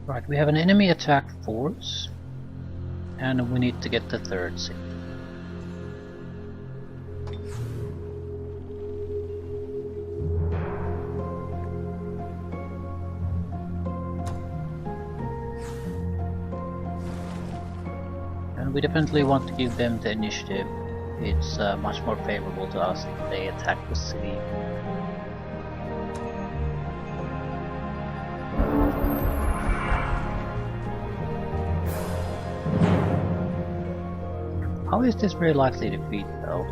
Right, we have an enemy attack force, and we need to get the third city. And we definitely want to give them the initiative. It's much more favorable to us if they attack the city. How is this very likely to defeat though?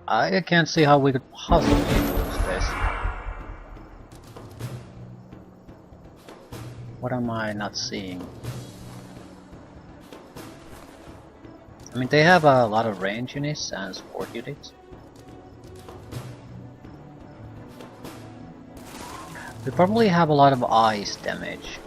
I can't see how we could possibly lose this. What am I not seeing? I mean, they have a lot of range units and support units. We probably have a lot of ice damage.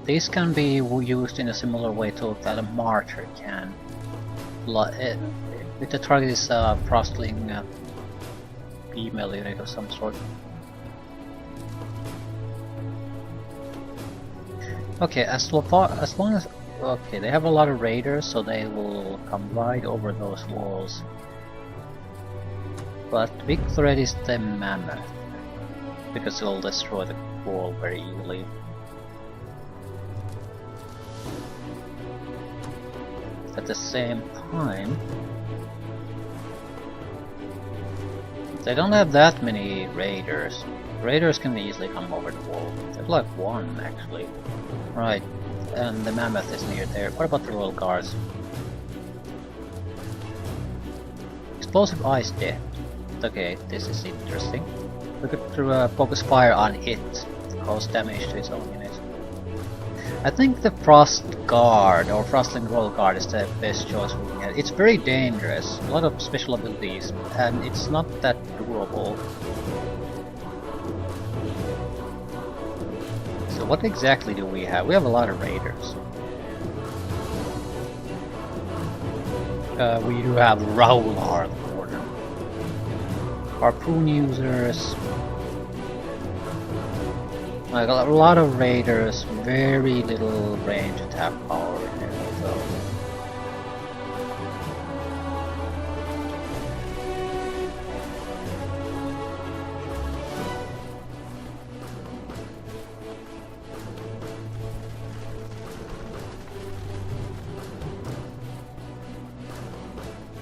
These can be used in a similar way to that a martyr can. If the target is a frostling female unit of some sort. Okay, as long as okay, they have a lot of raiders, so they will come right over those walls. But the big threat is the mammoth, because it'll destroy the wall very easily. At the same time, they don't have that many raiders. Raiders can easily come over the wall. There's like one actually. Right, and the mammoth is near there. What about the royal guards? Explosive ice death. Okay, this is interesting. We could focus fire on it, cause damage to its own unit. I think the Frost Guard, or Frostling Royal Guard, is the best choice we can get. It's very dangerous, a lot of special abilities, and it's not that durable. So what exactly do we have? We have a lot of raiders. We do have Rowlar in the corner. Harpoon users. Like a lot of raiders, very little range attack power in there though.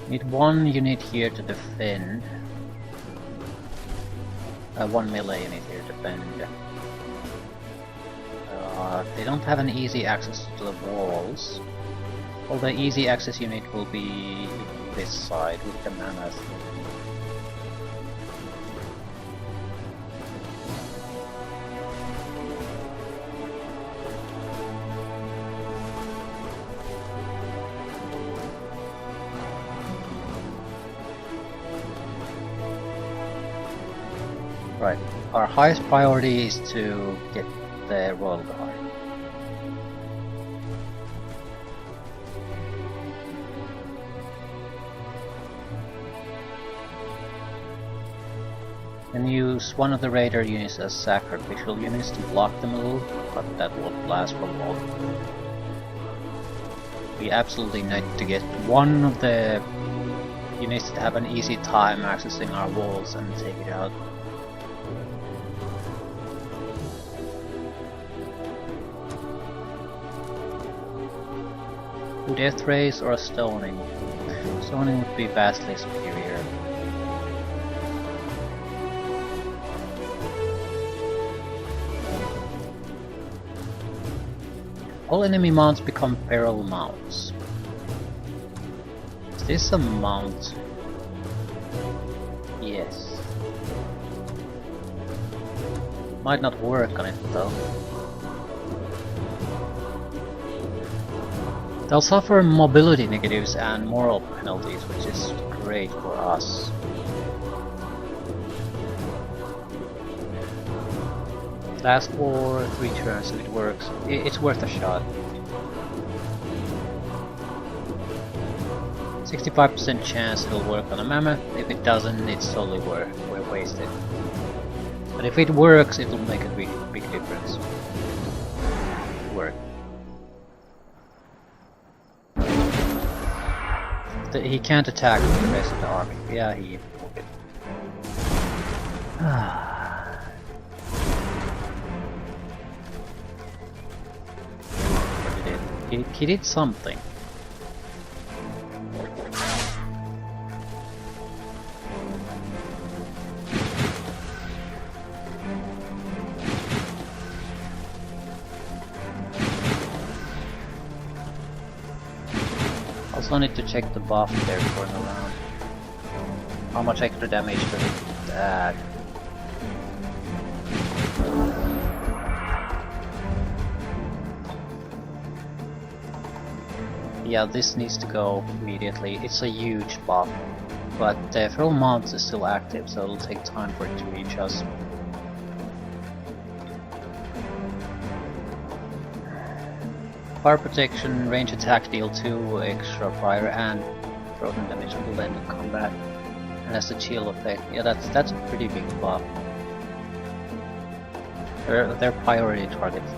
Need one unit here to defend. One melee unit here to defend. They don't have an easy access to the walls. Well, the easy access unit will be this side with the mammoth. Right, our highest priority is to get the Royal Guard. And use one of the raider units as sacrificial units to block them a little, but that won't last for long. We absolutely need to get one of the units to have an easy time accessing our walls and take it out. Death rays or a stoning? Stoning would be vastly superior. All enemy mounts become feral mounts. Is this a mount? Yes. Might not work on it though. They'll suffer mobility negatives and moral penalties, which is great for us. Last war, 3 turns, if it works. It's worth a shot. 65% chance it'll work on a mammoth. If it doesn't, it's totally we're wasted. But if it works, it'll make a big difference. Work. He can't attack with the rest of the army. Yeah, he took it. What did he did something. Also need to check the buff there for an round. How much extra damage does it add? Yeah, this needs to go immediately. It's a huge buff, but the Feral Mount is still active, so it'll take time for it to reach us. Fire protection, range attack deal 2 extra fire and frozen damage until end of combat. And has the chill effect. Yeah, that's a pretty big buff. They're priority targets.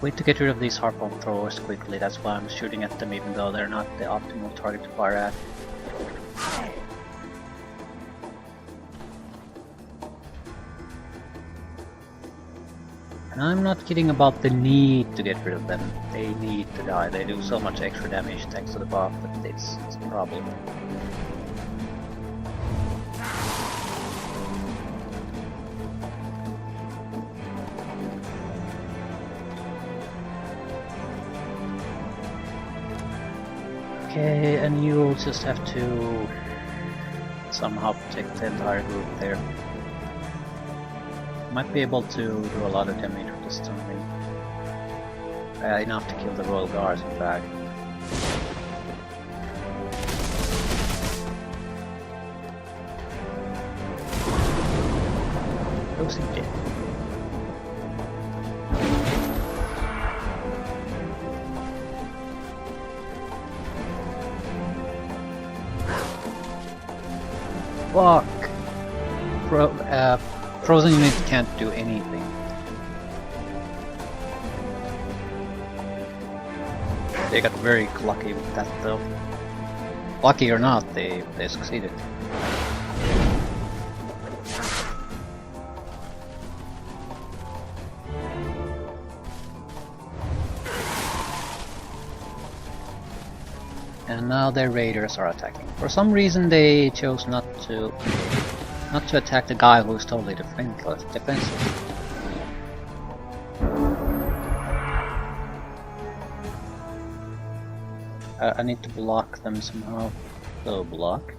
Wait to get rid of these harpoon throwers quickly, that's why I'm shooting at them even though they're not the optimal target to fire at. And I'm not kidding about the need to get rid of them. They need to die, they do so much extra damage thanks to the buff that it's a problem. Okay, and you'll just have to somehow protect the entire group there. Might be able to do a lot of damage with this timing. Enough to kill the Royal Guards in fact. Those he did. Fuck! Frozen unit can't do anything. They got very lucky with that though. Lucky or not, they succeeded. And now their raiders are attacking. For some reason they chose not to attack the guy who's totally defenseless. I need to block them somehow. So block.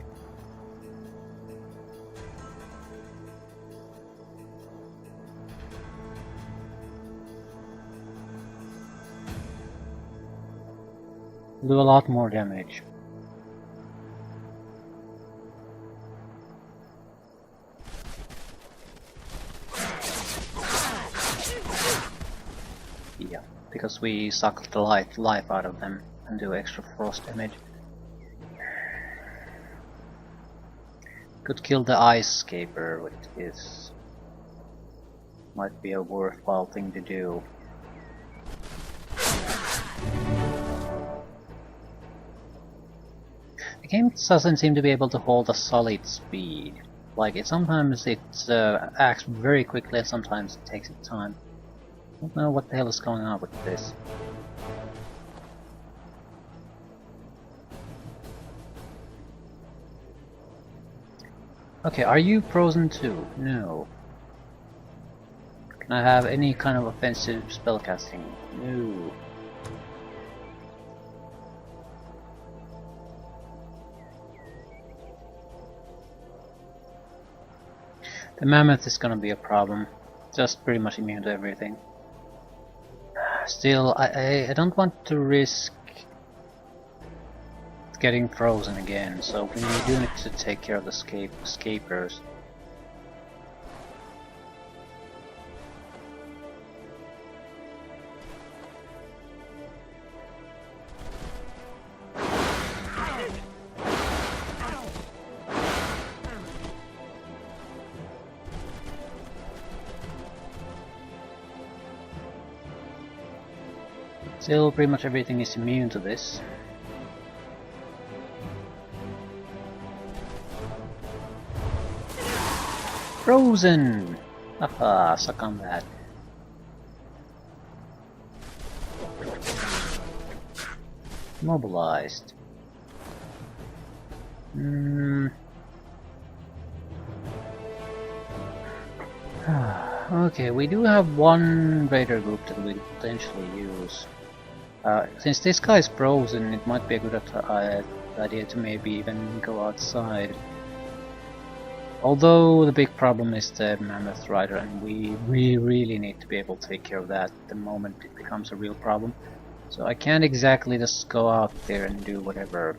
Do a lot more damage. because we suck the life out of them and do extra frost damage. Could kill the ice scaper with this. Might be a worthwhile thing to do. The game doesn't seem to be able to hold a solid speed. Like sometimes it acts very quickly and sometimes it takes its time. I don't know what the hell is going on with this. Okay, are you frozen too? No. Can I have any kind of offensive spellcasting? No. The mammoth is gonna be a problem. Just pretty much immune to everything. Still, I don't want to risk getting frozen again, so we do need to take care of the escapers. Still, pretty much everything is immune to this. Frozen! Haha, suck on that. Mobilized. Okay, we do have one raider group that we could potentially use. Since this guy is frozen, it might be a good idea to maybe even go outside. Although the big problem is the mammoth rider, and we really need to be able to take care of that the moment it becomes a real problem. So I can't exactly just go out there and do whatever.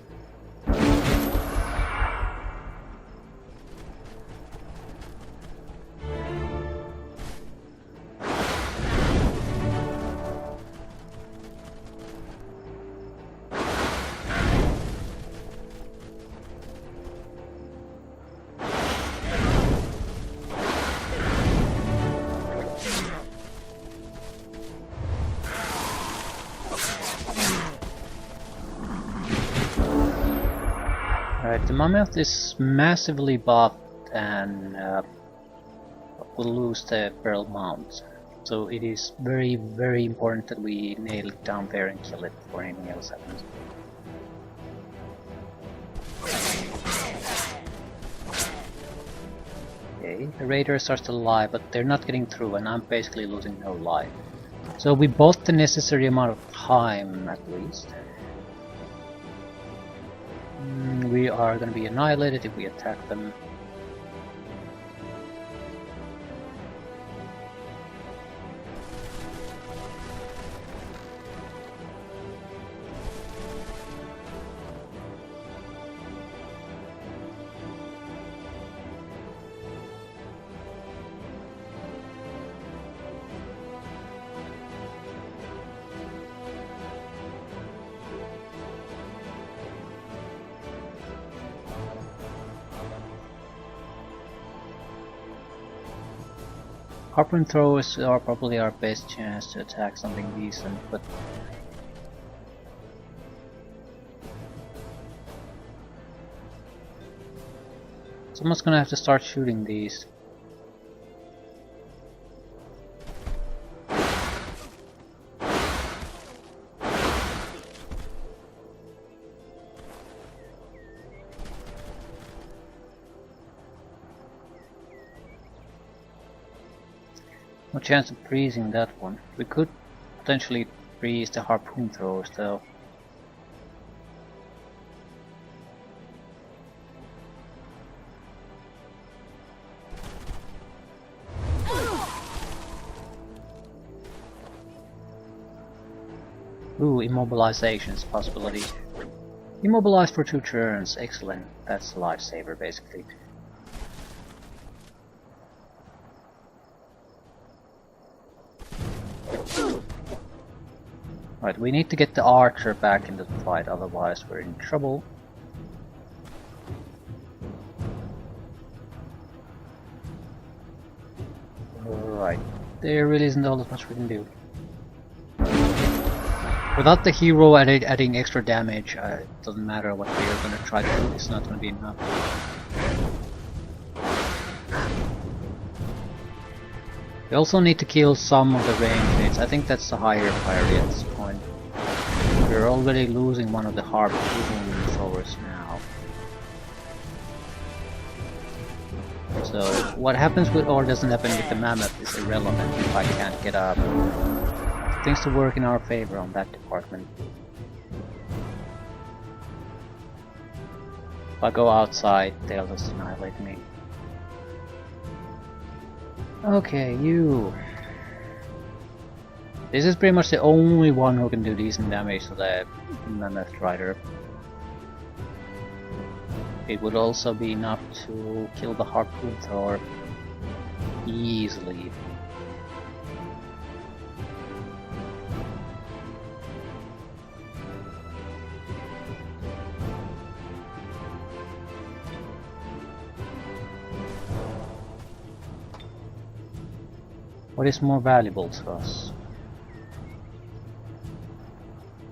Alright, the mammoth is massively buffed and will lose the barrel mount. So it is very important that we nail it down there and kill it before anything else happens. Okay, the raiders are still alive, but they're not getting through and I'm basically losing no life. So we bought the necessary amount of time at least. We are going to be annihilated if we attack them. Harpoon throwers are probably our best chance to attack something decent, but someone's gonna have to start shooting these. No chance of freezing that one. We could potentially freeze the harpoon throwers though. Ooh, immobilization's possibility. Immobilize for 2 turns, excellent. That's a lifesaver basically. Right, we need to get the archer back into the fight, otherwise we're in trouble. Right, there really isn't all that much we can do. Without the hero adding extra damage, it doesn't matter what we are gonna try to do, it's not gonna be enough. We also need to kill some of the range hits. I think that's the higher priority at this point. We're already losing one of the harpoon throwers now. So what happens with or doesn't happen with the mammoth is irrelevant if I can't get things to work in our favor on that department. If I go outside, they'll just annihilate me. Okay, you. This is pretty much the only one who can do decent damage to the Mammoth Rider. It would also be enough to kill the Harpoon Thrower easily. What is more valuable to us?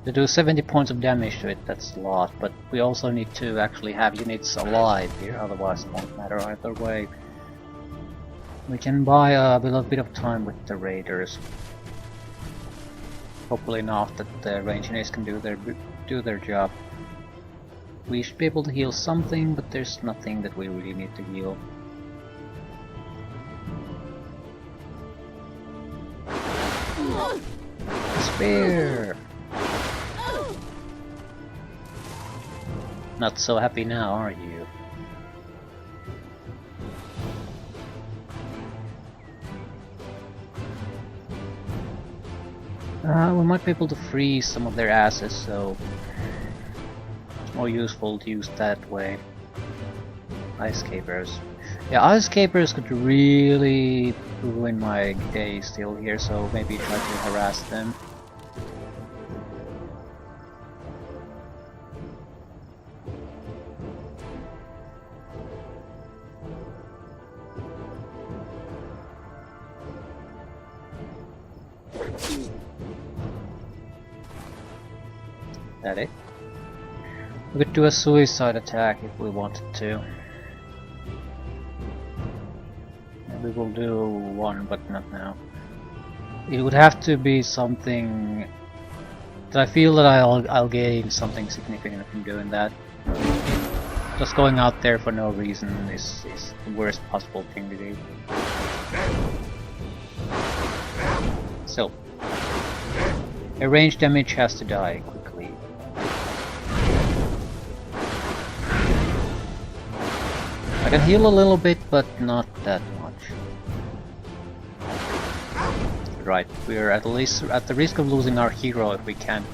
To do 70 points of damage to it, that's a lot, but we also need to actually have units alive here, otherwise it won't matter either way. We can buy a little bit of time with the raiders. Hopefully enough that the range units can do their job. We should be able to heal something, but there's nothing that we really need to heal. Spear! Not so happy now, are you? We might be able to freeze some of their assets, so it's more useful to use that way. Ice Capers. Yeah, Ice Capers could really ruin my day still here, so maybe try to harass them. That it? We could do a suicide attack if we wanted to. We will do one, but not now. It would have to be something that I feel that I'll gain something significant from doing that. Just going out there for no reason is the worst possible thing to do. So, a range damage has to die quickly. I can heal a little bit, but not that much. Right, we're at least at the risk of losing our hero if we can't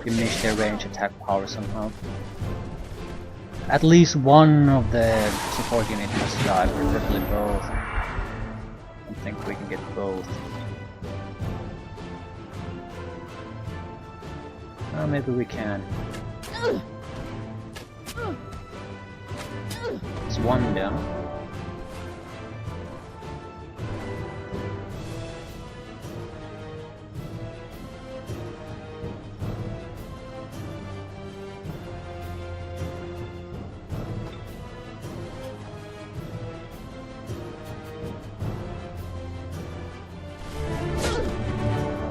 diminish their range attack power somehow. At least one of the support units must die, preferably both. I don't think we can get both. Oh, maybe we can. It's one down.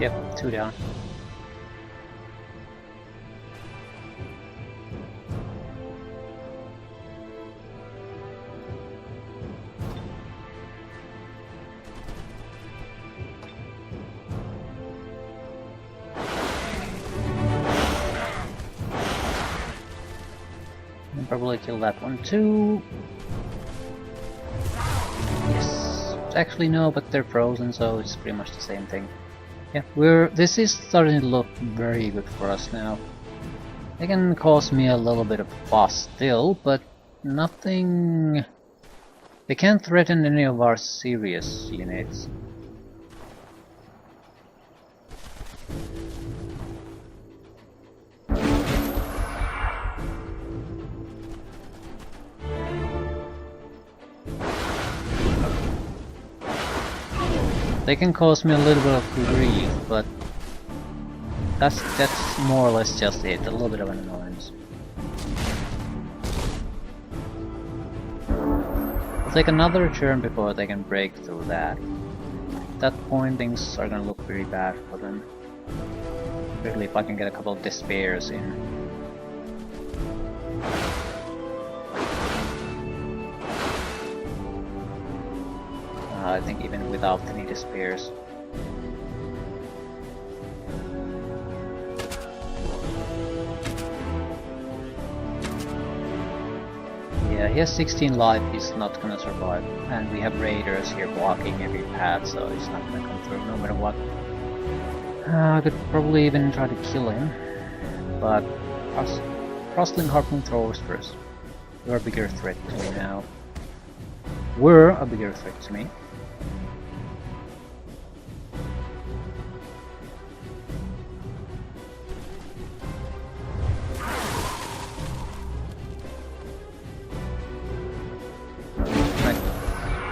Yep, 2 down. I'll probably kill that one too. Yes. Actually no, but they're frozen, so it's pretty much the same thing. Yeah, this is starting to look very good for us now. They can cause me a little bit of fuss still, but nothing... They can't threaten any of our serious units. They can cause me a little bit of grief, but that's more or less just it, a little bit of an annoyance. It'll take another turn before they can break through that. At that point things are gonna look pretty bad for them. Especially if I can get a couple of despairs in. I think even without any despairs. Yeah, he has 16 life, he's not gonna survive. And we have raiders here blocking every path, so he's not gonna come through no matter what. I could probably even try to kill him, but crossling harpoon throwers first. You're a bigger threat to me now. Were a bigger threat to me.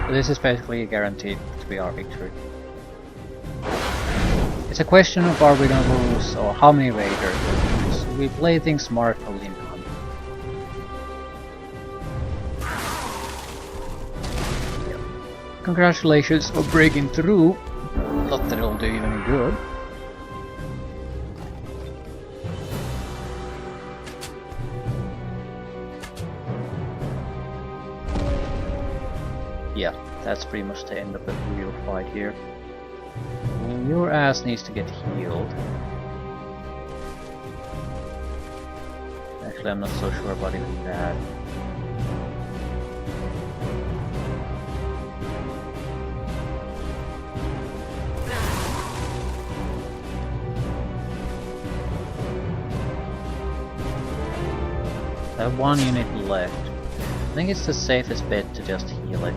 This is basically guaranteed to be our victory. It's a question of are we gonna lose or how many raiders we lose. We play things smartly enough. Yep. Congratulations for breaking through. Not that it'll do you any good. Yeah, that's pretty much the end of the real fight here. Your ass needs to get healed. Actually, I'm not so sure about even that. I have one unit left. I think it's the safest bet to just heal it.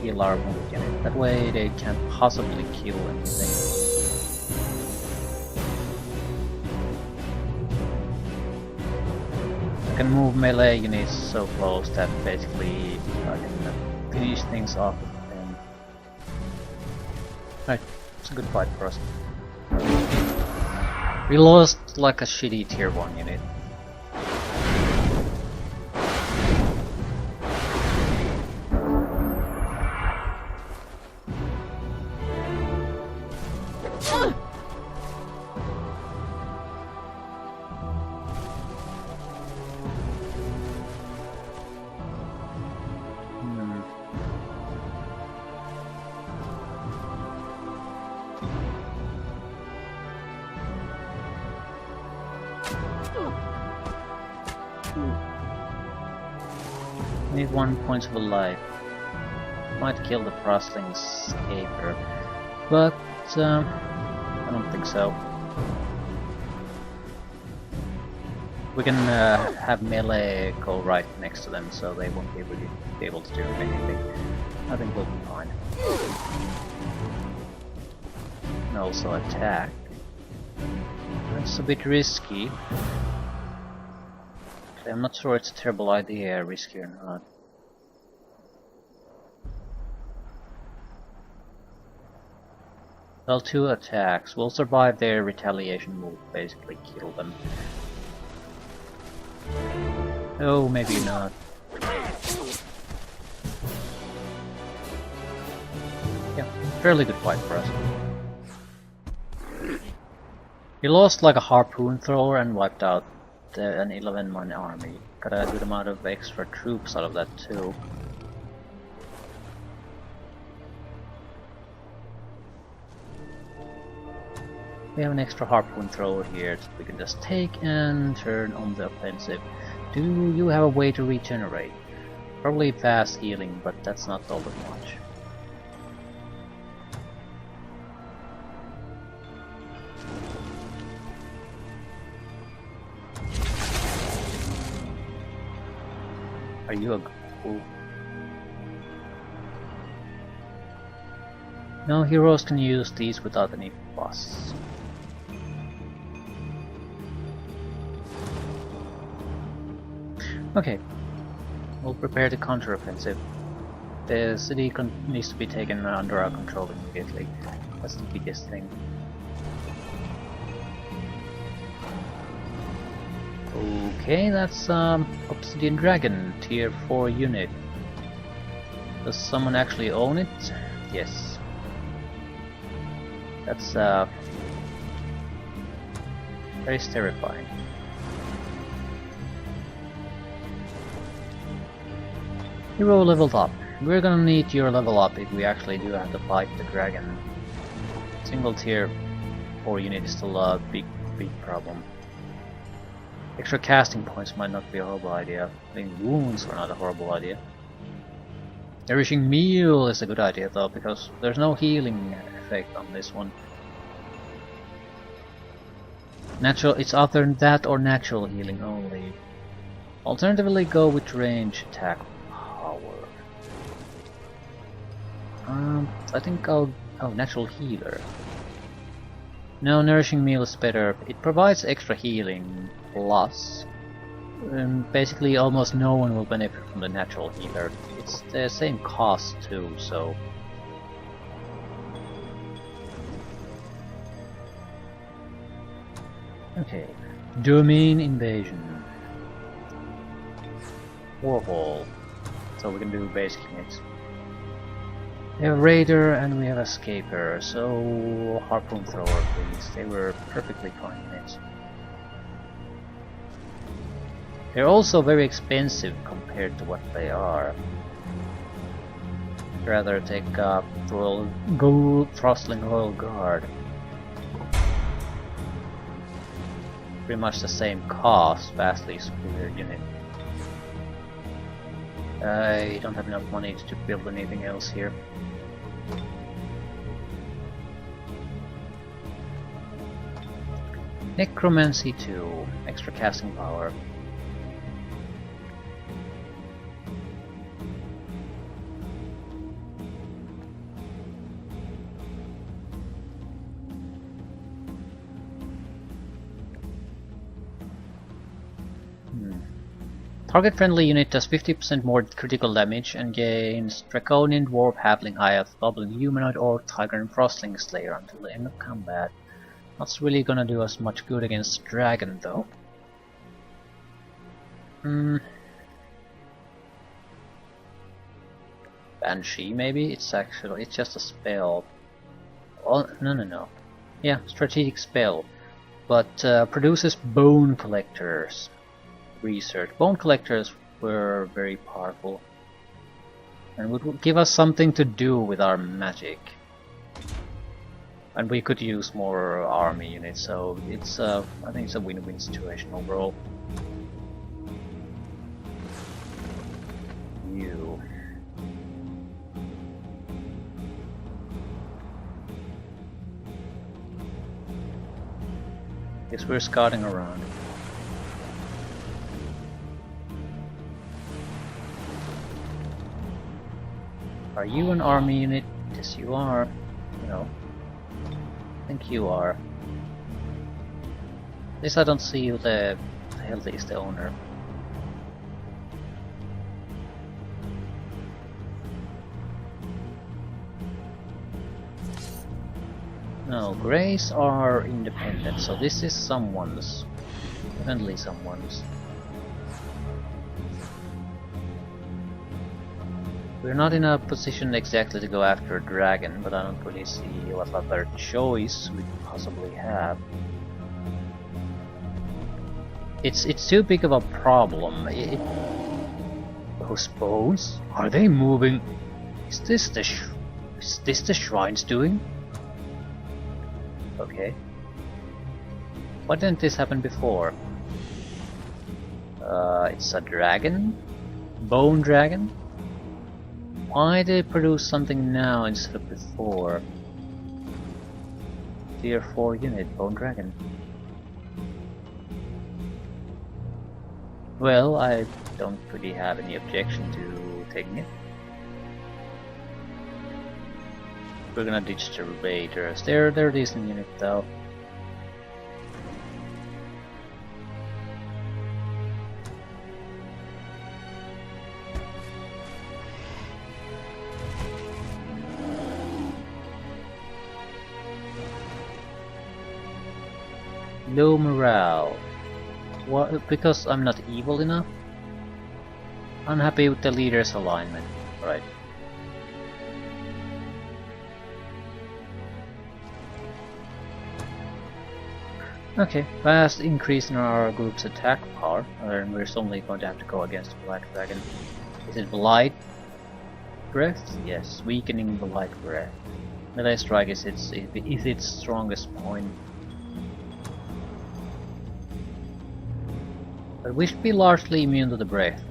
Heal our wound unit. That way they can't possibly kill anything. I can move melee units so close that basically I can finish things off with them. Right, it's a good fight for us. We lost like a shitty tier 1 unit. Need 1 point of a life. Might kill the Frostling's Scaper, but I don't think so. We can have melee go right next to them, so they won't be able to do anything. I think we'll be fine. And also attack. That's a bit risky. I'm not sure it's a terrible idea, risky or not. Well, 2 attacks. We'll survive their retaliation move, basically kill them. Oh, maybe not. Yeah, fairly good fight for us. He lost like a harpoon thrower and wiped out an 11-man army. Got a good amount of extra troops out of that too. We have an extra harpoon thrower here that we can just take and turn on the offensive. Do you have a way to regenerate? Probably fast healing, but that's not all that much. Are you a ghoul? No, heroes can use these without any fuss. Okay, we'll prepare the counter-offensive. The city needs to be taken under our control immediately. That's the biggest thing. Okay, that's Obsidian Dragon, tier 4 unit. Does someone actually own it? Yes. That's very terrifying. Hero leveled up. We're gonna need your level up if we actually do have to fight the dragon. Single tier 4 unit is still a big problem. Extra casting points might not be a horrible idea. I mean, wounds are not a horrible idea. Nourishing meal is a good idea though, because there's no healing effect on this one. Natural, it's either that or natural healing only. Alternatively, go with range attack power. I think I'll natural healer. No, nourishing meal is better. It provides extra healing plus. Basically, almost no one will benefit from the natural healer. It's the same cost too, so. Okay, domain invasion. Warhol. So we can do basic units. We have raider and we have escaper. So harpoon thrower, please. They were perfectly fine units. They're also very expensive compared to what they are. I'd rather take gold thrustling royal guard. Pretty much the same cost, vastly superior unit. I don't have enough money to build anything else here. Necromancy 2, extra casting power. Target-friendly unit does 50% more critical damage and gains Draconian, Dwarf, Halfling, High Elf, Goblin, Humanoid, Orc, Tiger, and Frostling Slayer until the end of combat. That's really gonna do us much good against Dragon, though. Banshee, maybe? It's just a spell. Oh, no. Yeah, strategic spell. But produces Bone Collectors. Research. Bone collectors were very powerful and would give us something to do with our magic, and we could use more army units, so it's I think it's a win-win situation overall. You. Guess we're scouting around. Are you an army unit? Yes, you are. No. I think you are. At least I don't see you the healthiest owner. No, Greys are independent, so this is someone's. Definitely someone's. We're not in a position exactly to go after a dragon, but I don't really see what other choice we could possibly have. It's too big of a problem. Those bones? Are they moving? Is this the shrine's doing? Okay. Why didn't this happen before? It's a dragon? Bone dragon? Why did it produce something now instead of before? Tier 4 unit, Bone Dragon. Well, I don't really have any objection to taking it. We're gonna ditch the Raiders. They're a decent unit though. Low morale. What? Because I'm not evil enough? Unhappy with the leader's alignment. Right. Okay, vast increase in our group's attack power, and we're suddenly going to have to go against the Black Dragon. Is it Blight Breath? Yes, weakening Blight Breath. Melee strike is its strongest point. But we should be largely immune to the breath.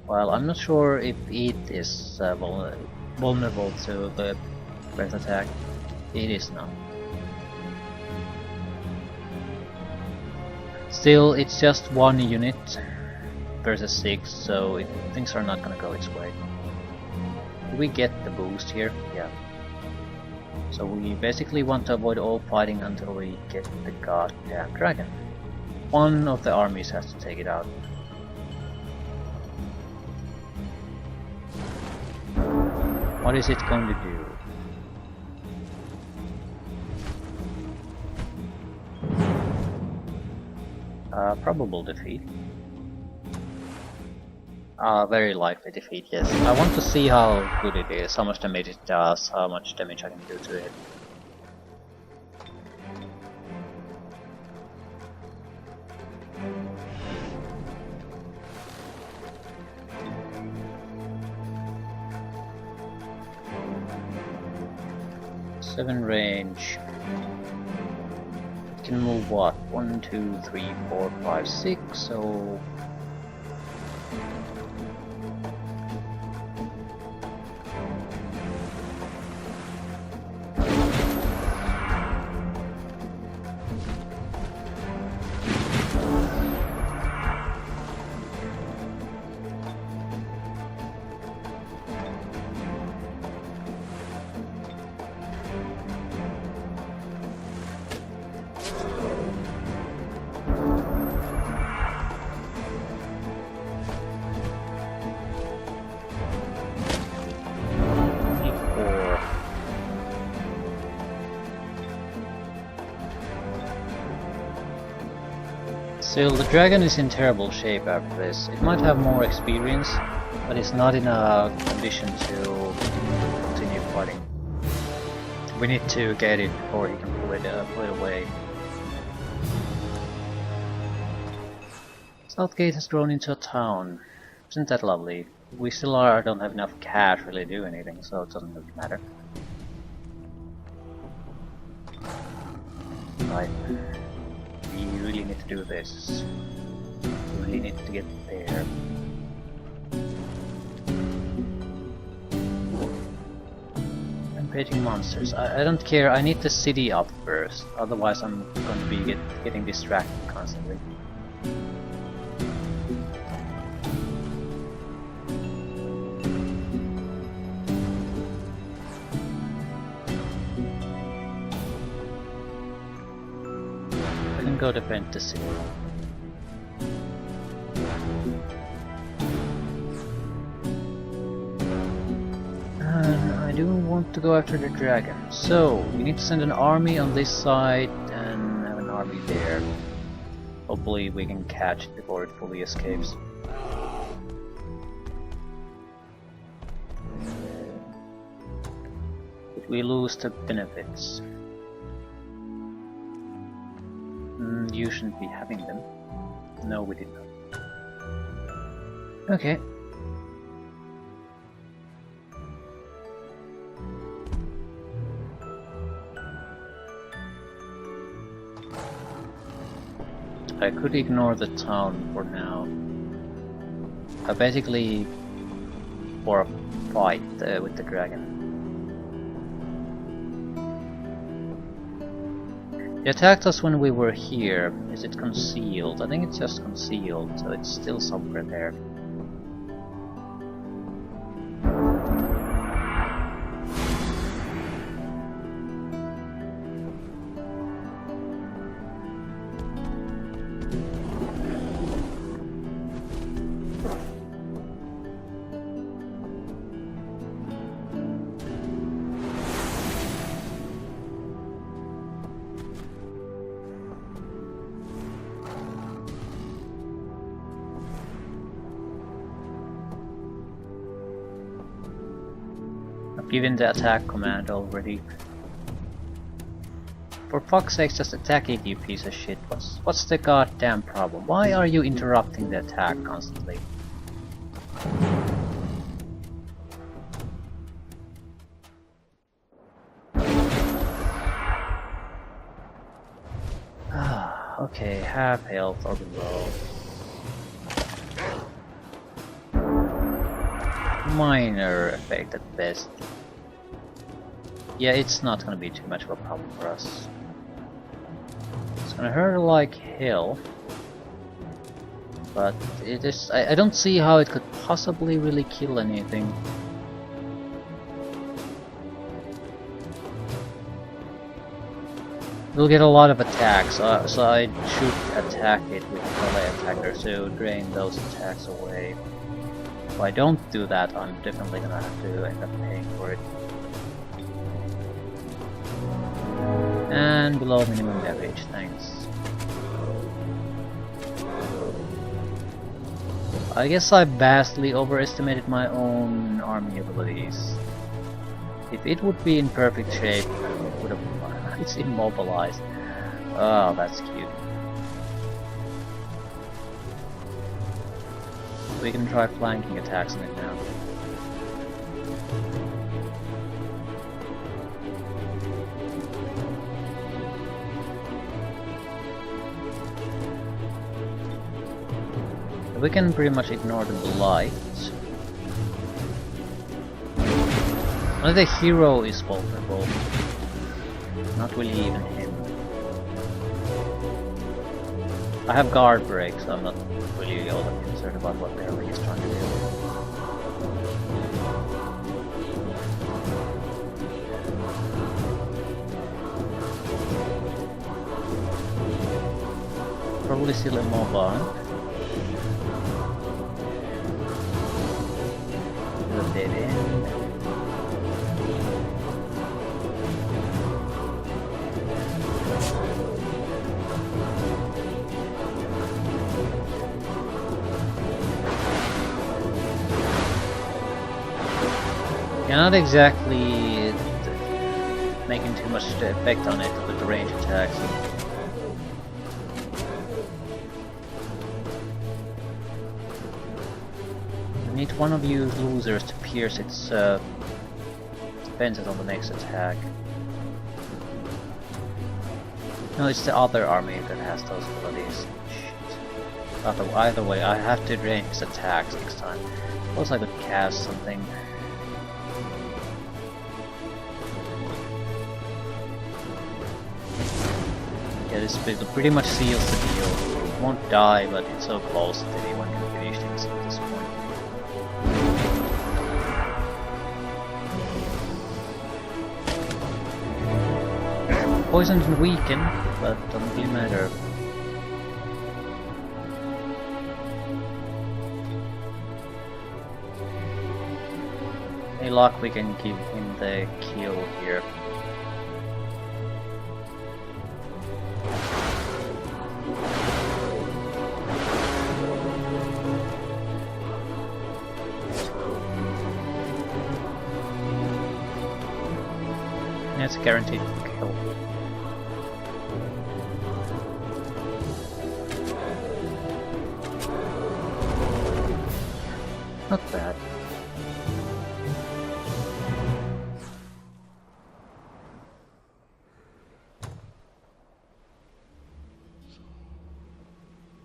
Well, I'm not sure if it is vulnerable to the breath attack. It is not. Still, it's just 1 unit versus 6, so things are not gonna go its way. Do we get the boost here? Yeah. So we basically want to avoid all fighting until we get the goddamn dragon. One of the armies has to take it out. What is it going to do? Probable defeat. Very likely defeat, yes. I want to see how good it is, how much damage it does, how much damage I can do to it. Seven range. Can move what? 1, 2, 3, 4, 5, 6, so... Still, the dragon is in terrible shape after this. It might have more experience, but it's not in a condition to continue fighting. We need to get it before he can pull it away. Southgate has grown into a town. Isn't that lovely? We still don't have enough cash to really do anything, so it doesn't really matter. Right. We really need to do this. We really need to get there. I'm paging monsters. I don't care, I need the city up first, otherwise I'm going to be getting distracted constantly. Go defend the city. And I do want to go after the dragon. So we need to send an army on this side and have an army there. Hopefully we can catch it before it fully escapes. Did we lose the benefits? You shouldn't be having them. No, we did not. Okay. I could ignore the town for now. Basically for a fight with the dragon. He attacked us when we were here. Is it concealed? I think it's just concealed, so it's still somewhere there. I've given the attack command already. For fuck's sake, just attack it, you piece of shit. What's the goddamn problem? Why are you interrupting the attack constantly? Okay, half health or below. Minor effect at best. Yeah, it's not gonna be too much of a problem for us. It's gonna hurt like hell. But it is. I don't see how it could possibly really kill anything. We'll get a lot of attacks, so I should attack it with melee attacker to drain those attacks away. If I don't do that, I'm definitely gonna have to end up paying for it. And below minimum damage, thanks. I guess I vastly overestimated my own army abilities. If it would be in perfect shape, it would have. It's immobilized. Oh, that's cute. We can try flanking attacks on it now. We can pretty much ignore the blight. Only the hero is vulnerable. Not really even him. I have guard break, so I'm not really all that concerned about what the hell he's trying to do. Probably still immobile. The dead end. Yeah, not exactly making too much effect on it with the range attacks. I need one of you losers to pierce its defenses on the next attack. No, it's the other army that has those abilities. Shit. Either way, I have to drain his attacks next time. Suppose I could cast something. Yeah, this pretty much seals the deal. It won't die, but it's so close that anyone can finish things at this point. Poisoned and weakened, but doesn't really matter. Any luck, we can give him the kill here. It's a guaranteed kill. Not bad.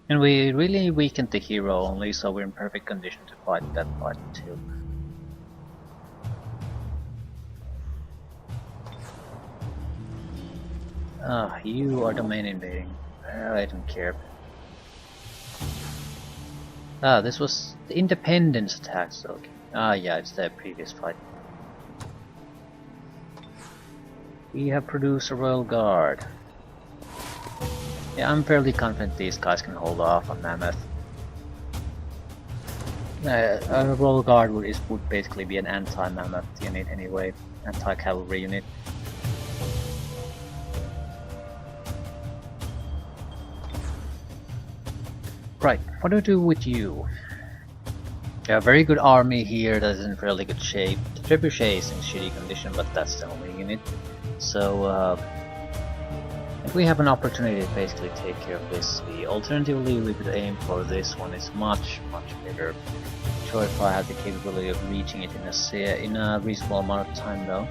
And we really weakened the hero only, so we're in perfect condition to fight that fight too. Ah, you are domain invading. I don't care. Ah, this was the independence attack, so okay. Ah, yeah, it's the previous fight. We have produced a Royal Guard. Yeah, I'm fairly confident these guys can hold off on Mammoth. A Royal Guard would basically be an anti-Mammoth unit anyway, anti-cavalry unit. Right, what do I do with you? They have a very good army here that is in really good shape. The trebuchet is in shitty condition, but that's the only unit. So if we have an opportunity to basically take care of this, alternatively we could aim for this one. It's much better. Not sure if I have the capability of reaching it in a reasonable amount of time though.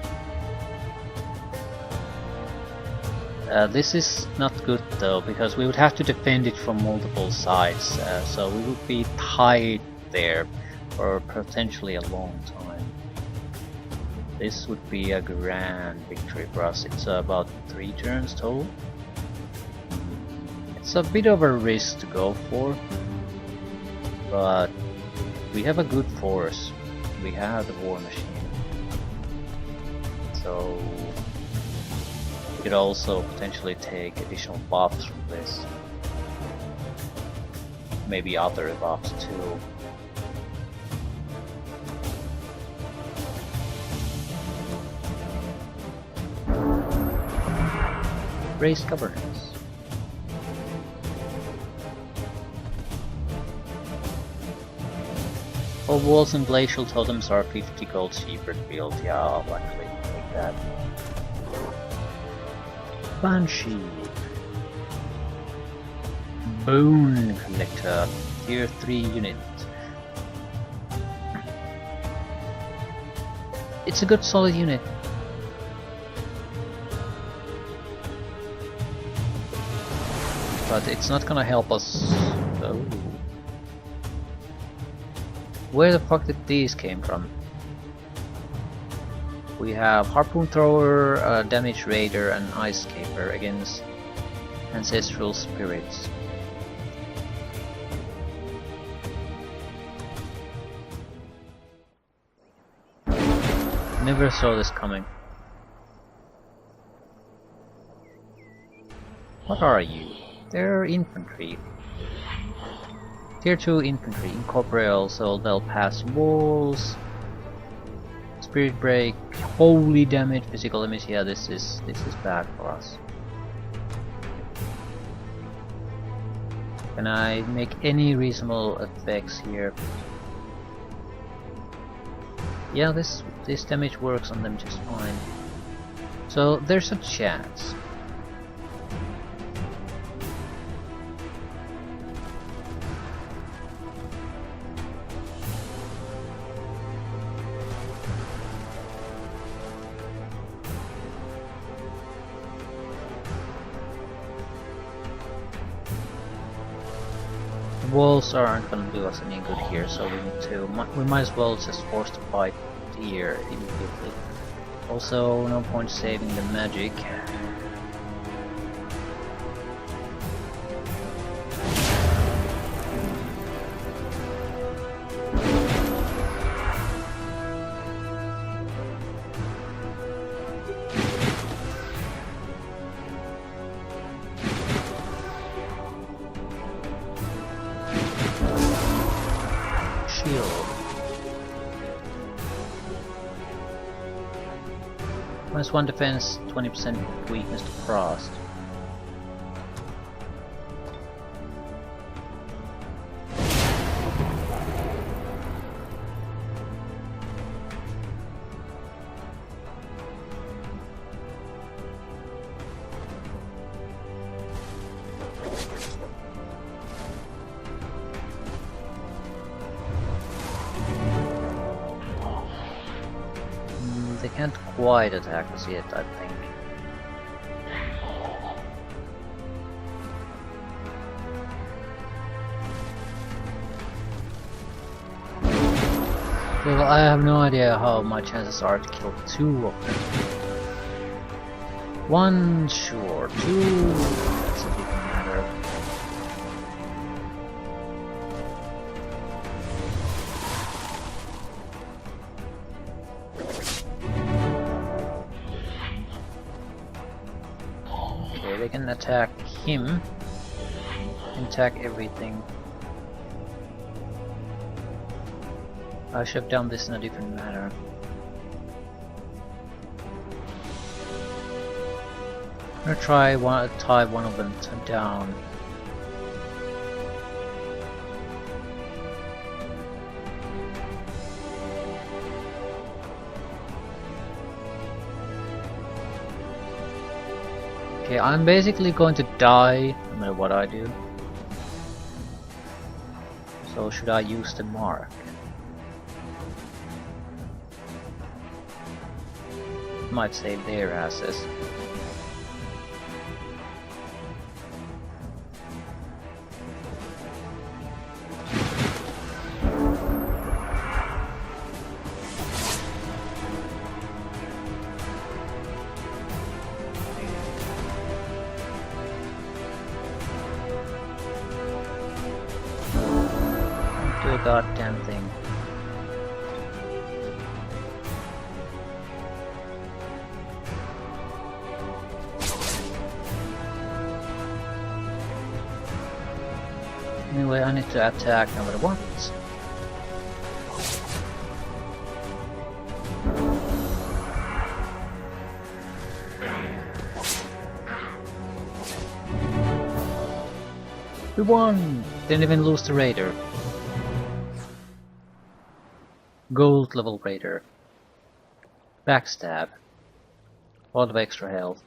This is not good though, because we would have to defend it from multiple sides, so we would be tied there for potentially a long time. This would be a grand victory for us. It's about 3 turns total. It's a bit of a risk to go for, but we have a good force. We have the war machine, so we could also potentially take additional buffs from this. Maybe other buffs too. Raise governance. All walls and glacial totems are 50 gold cheaper to build. Yeah, I'll actually take that. Banshee. Bone Collector. Tier 3 unit. It's a good solid unit. But it's not gonna help us. Oh. Where the fuck did these came from? We have Harpoon Thrower, Damage Raider and Ice Scaper against Ancestral Spirits. Never saw this coming. What are you? They're infantry. Tier 2 infantry, incorporeal, so they'll pass walls. Spirit break, holy damage, physical damage. Yeah, this is bad for us. Can I make any reasonable effects here? Yeah, this damage works on them just fine. So there's a chance. Walls aren't gonna do us any good here, so we might as well just force the fight here immediately. Also, no point saving the magic. -1 defense, 20% weakness to frost. They can't quite attack us yet, I think. Well, I have no idea how my chances are to kill 2 of them. 1, sure. 2, that's a different matter. They can attack him, attack everything. I should have done this in a different manner. I'm gonna try tie one of them down. Okay, I'm basically going to die no matter what I do. So should I use the mark? Might save their asses. Do a goddamn thing. Anyway, I need to attack no matter what. We won! Didn't even lose the raider. Gold level raider. Backstab. A lot of extra health.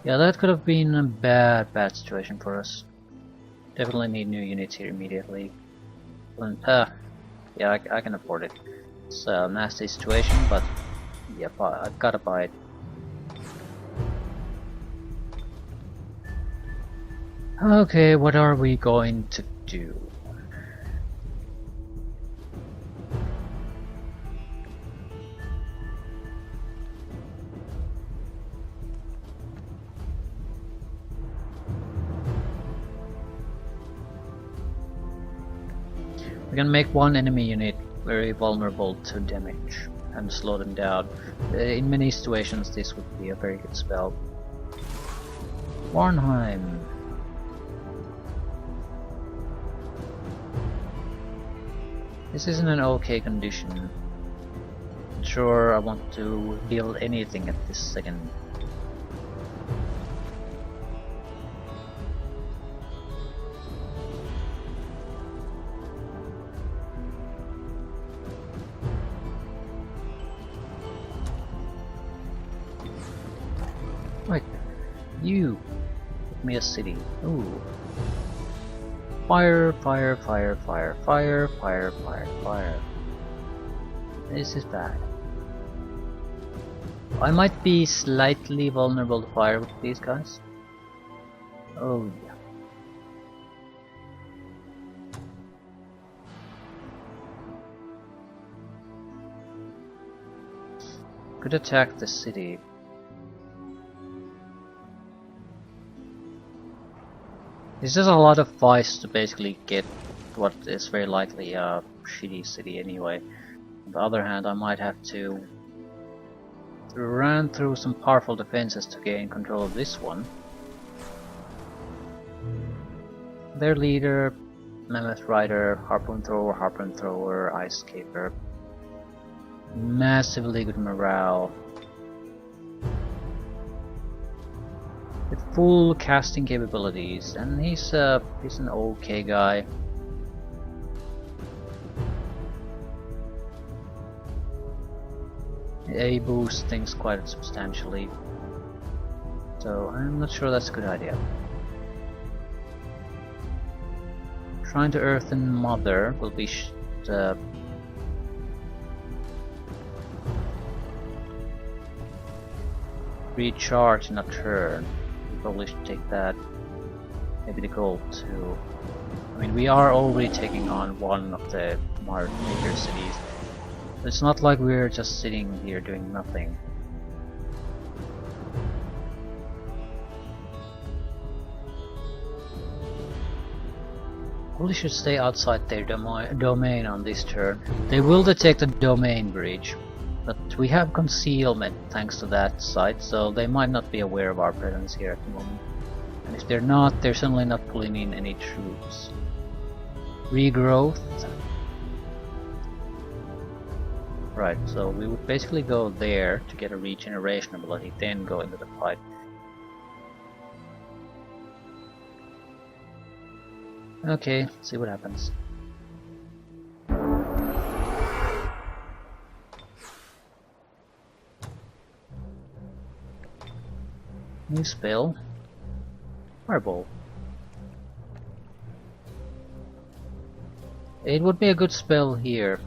Yeah, that could have been a bad situation for us. Definitely need new units here immediately. And, yeah, I can afford it. It's a nasty situation, but yeah, I've gotta buy it. Okay, what are we going to do? We can make one enemy unit very vulnerable to damage and slow them down. In many situations this would be a very good spell. Warnheim. This is in an okay condition. Not sure I want to build anything at this second. Wait, you give me a city. Ooh. Fire, fire, fire, fire, fire, fire, fire, fire. This is bad. I might be slightly vulnerable to fire with these guys. Oh yeah. Could attack the city. It's just a lot of fights to basically get what is very likely a shitty city anyway. On the other hand, I might have to run through some powerful defenses to gain control of this one. Their leader, Mammoth Rider, Harpoon Thrower, Ice Caper. Massively good morale. With full casting capabilities, and he's an okay guy. He boosts things quite substantially, so I'm not sure that's a good idea. Trying to Earthen Mother will be recharge in a turn. Probably should take that. Maybe the gold too. I mean, we are already taking on one of the major cities. It's not like we're just sitting here doing nothing. Probably should stay outside their domain on this turn. They will detect a domain breach, but we have concealment thanks to that site, so they might not be aware of our presence here at the moment. And if they're not, they're certainly not pulling in any troops. Regrowth. Right, so we would basically go there to get a regeneration ability, then go into the fight. Okay, see what happens. New spell. Fireball. It would be a good spell here.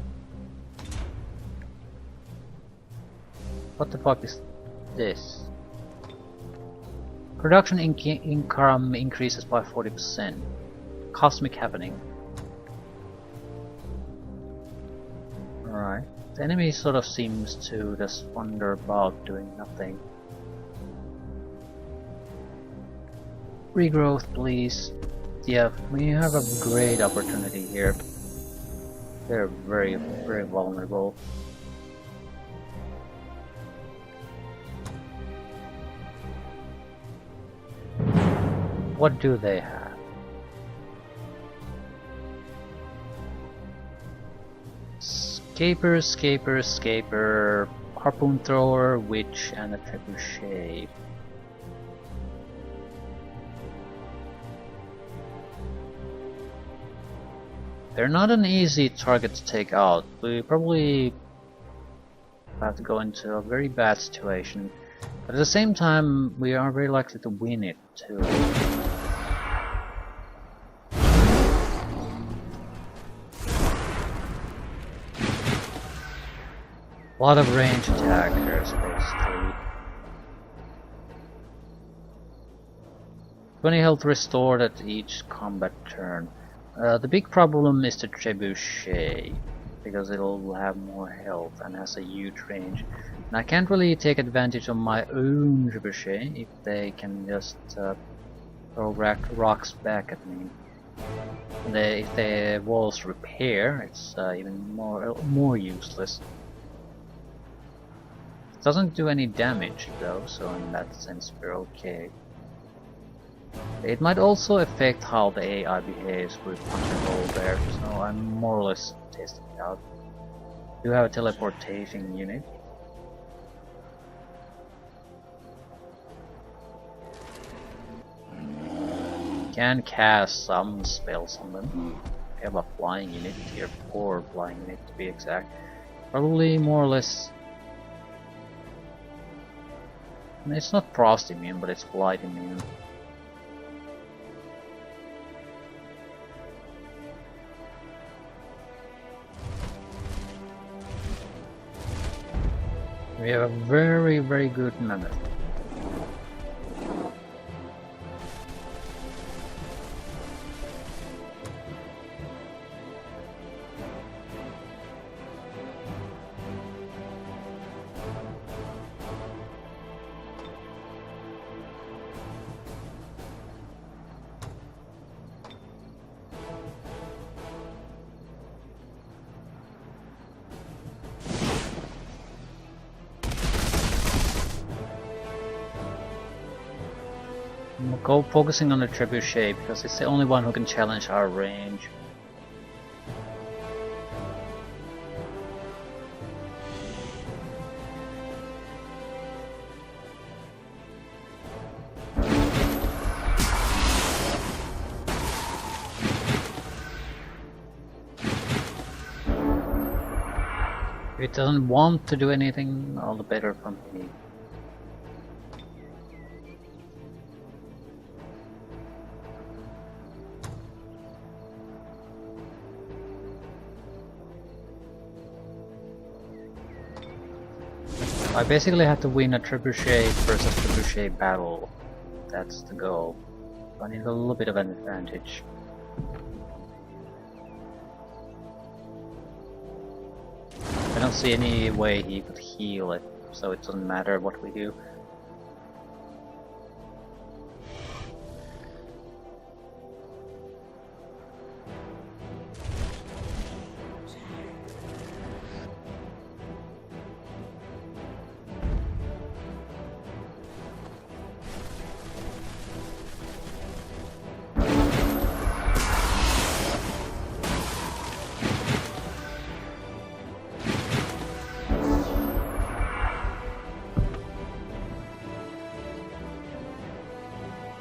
What the fuck is this? Production income increases by 40%. Cosmic happening. Alright. The enemy sort of seems to just wander about doing nothing. Regrowth, please. Yeah, we have a great opportunity here. They're very, very vulnerable. What do they have? Scaper, harpoon thrower, witch, and a trebuchet. They're not an easy target to take out. We probably have to go into a very bad situation, but at the same time we are very likely to win it too. A lot of range attackers, basically. 20 health restored at each combat turn. The big problem is the trebuchet, because it'll have more health and has a huge range. And I can't really take advantage of my own trebuchet if they can just throw rocks back at me. And if the walls repair, it's even more useless. It doesn't do any damage though, so in that sense we're okay. It might also affect how the AI behaves with punch and roll there, so I'm more or less testing it out. Do have a teleportation unit. Can cast some spells on them. We have a flying unit here, 4 flying unit to be exact. Probably more or less. It's not frost immune, but it's blight immune. We have a very, very good mammoth. We'll go focusing on the trebuchet because it's the only one who can challenge our range. If it doesn't want to do anything, all the better for me. I basically have to win a trebuchet versus trebuchet battle. That's the goal. I need a little bit of an advantage. I don't see any way he could heal it, so it doesn't matter what we do.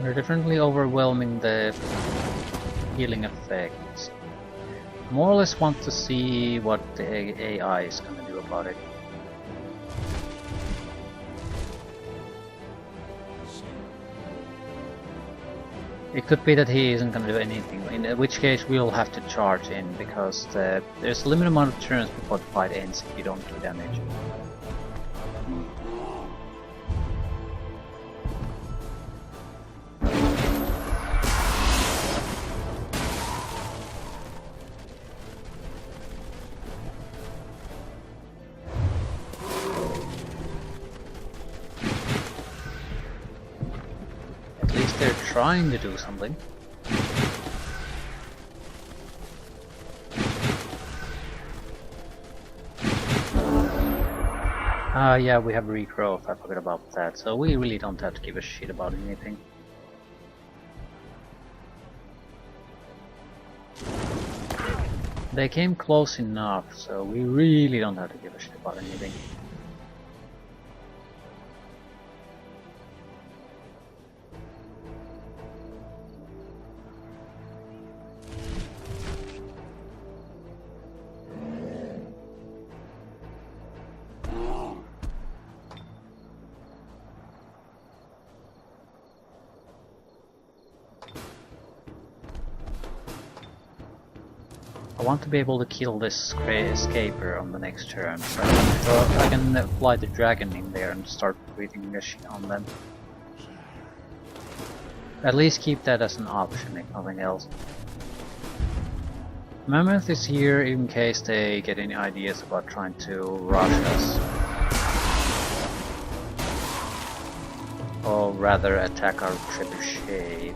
We're definitely overwhelming the healing effects. More or less want to see what the AI is gonna do about it. It could be that he isn't gonna do anything, in which case we'll have to charge in, because there's a limited amount of turns before the fight ends if you don't do damage. At least they're trying to do something. Yeah, we have regrowth, I forgot about that, so we really don't have to give a shit about anything. They came close enough, so we really don't have to give a shit about anything. I want to be able to kill this escaper on the next turn, so I can fly the dragon in there and start breathing machine on them. At least keep that as an option, if nothing else. Mammoth is here in case they get any ideas about trying to rush us. Or rather attack our trebuchet.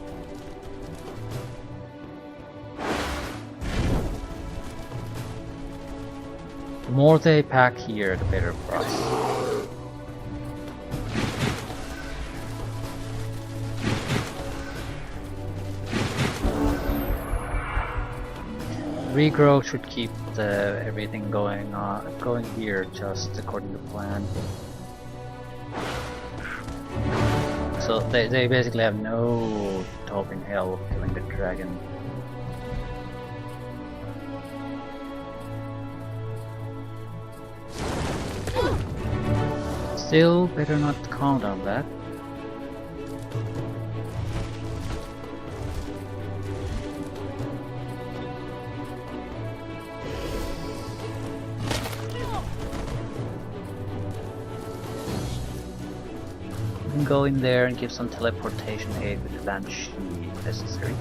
The more they pack here, the better for us. Regrowth should keep everything going here just according to plan. So they basically have no hope in hell of killing the dragon. Still, better not count on that. You can go in there and give some teleportation aid with the Banshee if necessary.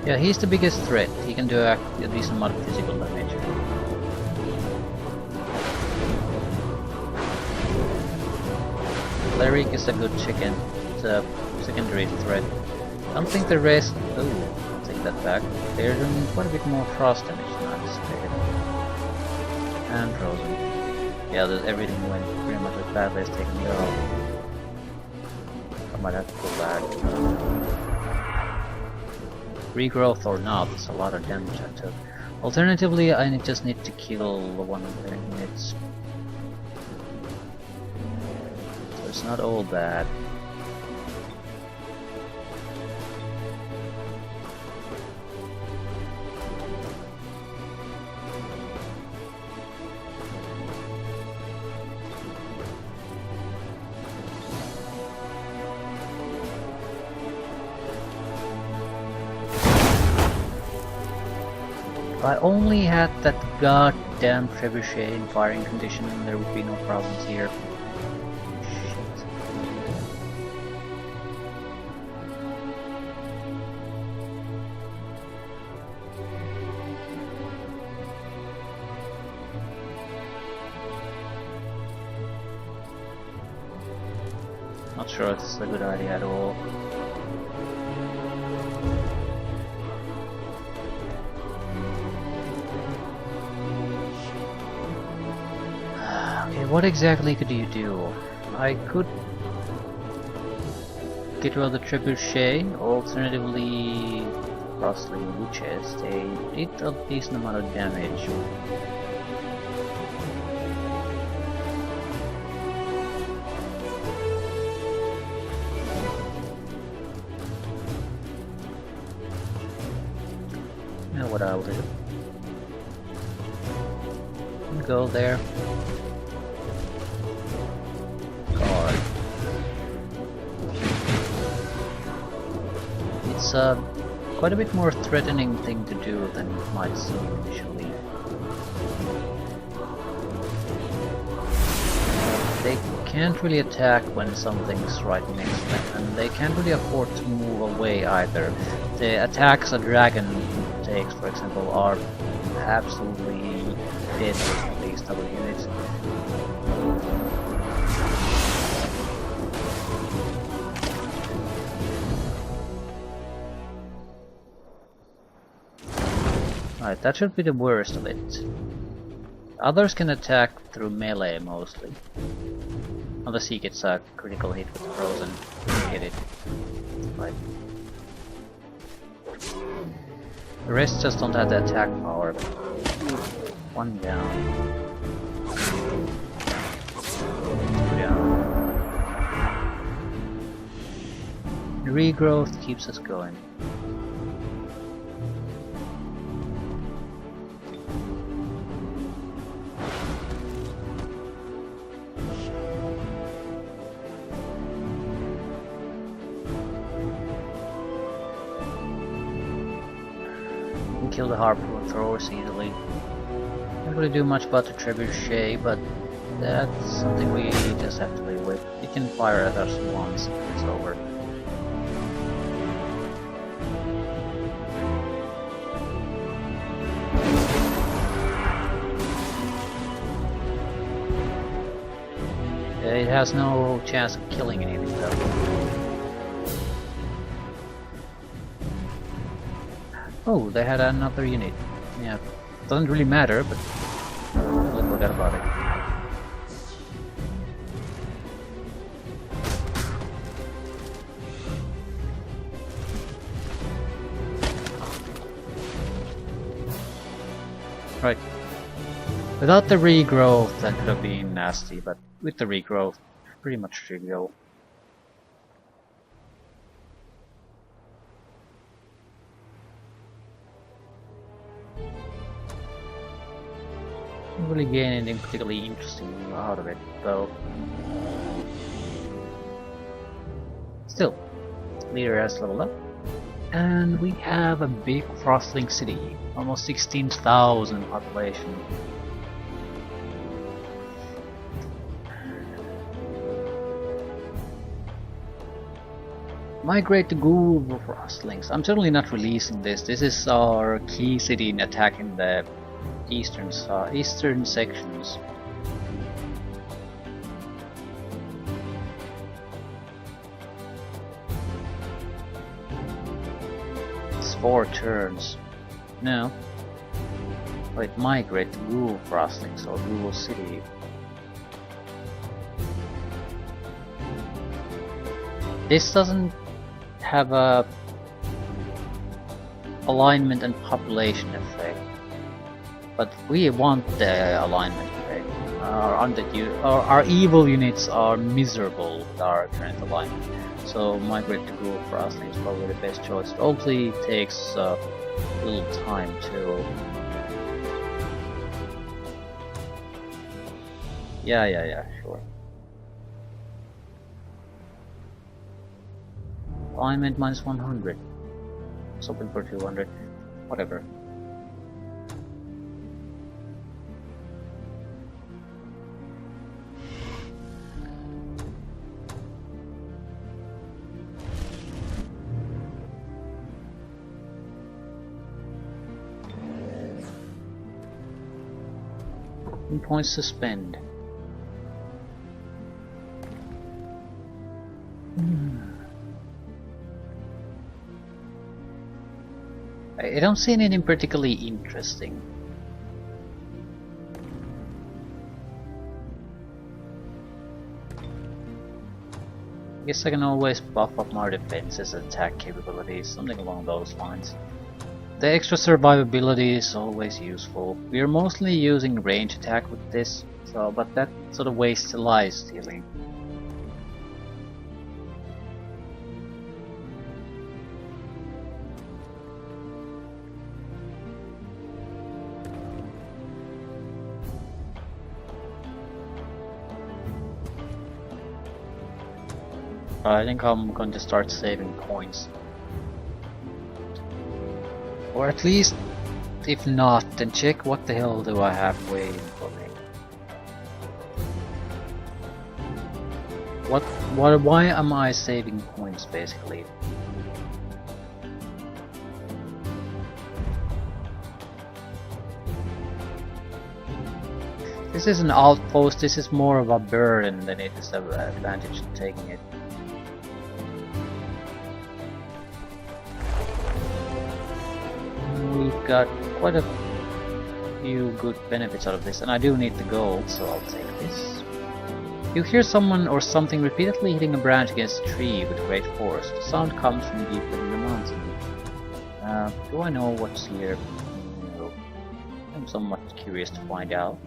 Yeah, he's the biggest threat. He can do a decent amount of physical damage. Cleric is a good chicken. It's a secondary threat. I don't think the rest... Oh, I'll take that back. They're doing quite a bit more frost damage than I anticipated. And frozen. Yeah, everything went pretty much as badly as taking it off. I might have to pull back. Regrowth or not, it's a lot of damage I took. Alternatively, I just need to kill one of their units. So it's not all bad. If I only had that goddamn trebuchet in firing condition, there would be no problems here. Shit. Not sure if this is a good idea at all. What exactly could you do? I could get rid of the trebuchet, alternatively costly witches. They did a decent amount of damage. what I'll do. Go there. Guard. It's quite a bit more threatening thing to do than it might seem initially. They can't really attack when something's right next to them, and they can't really afford to move away either. The attacks a dragon takes, for example, are absolutely dead with these double units. Right, that should be the worst of it. Others can attack through melee mostly. Unless he gets a critical hit with frozen, hit it. Right. The rest just don't have the attack power. One down. Two down. The regrowth keeps us going. Kill the harpoon throwers easily. Can't really do much about the trebuchet, but that's something we just have to live with. You can fire at us once and it's over. It has no chance of killing anything though. Oh, they had another unit. Yeah, doesn't really matter, but I forgot about it. Right. Without the regrowth, that could have been nasty, but with the regrowth, pretty much trivial. Didn't really gain anything particularly interesting out of it, though. Still, leader has leveled up, and we have a big frostling city, almost 16,000 population. Migrate to Ghoul Frostlings. I'm certainly not releasing this. This is our key city in attacking the eastern sections. It's 4 turns. No. Wait, migrate to Ghoul Frostlings or Ghoul City. This doesn't have a alignment and population effect. But we want the alignment effect. Our evil units are miserable with our current alignment. So migrate to Ghoul Frosting is probably the best choice. It obviously takes a little time too. Yeah, sure. Alignment minus 100. It's hoping for 200. Whatever. Points to spend. I don't see anything particularly interesting. I guess I can always buff up my defenses and attack capabilities, something along those lines. The extra survivability is always useful. We are mostly using range attack with this, but that sort of wastes the life stealing. I think I'm going to start saving coins. Or at least, if not, then check what the hell do I have waiting for me. Why am I saving coins basically? This is an outpost, this is more of a burden than it is an advantage in taking it. We've got quite a few good benefits out of this, and I do need the gold, so I'll take this. You hear someone or something repeatedly hitting a branch against a tree with great force. The sound comes from deep within the mountain. Do I know what's here? No. I'm somewhat curious to find out.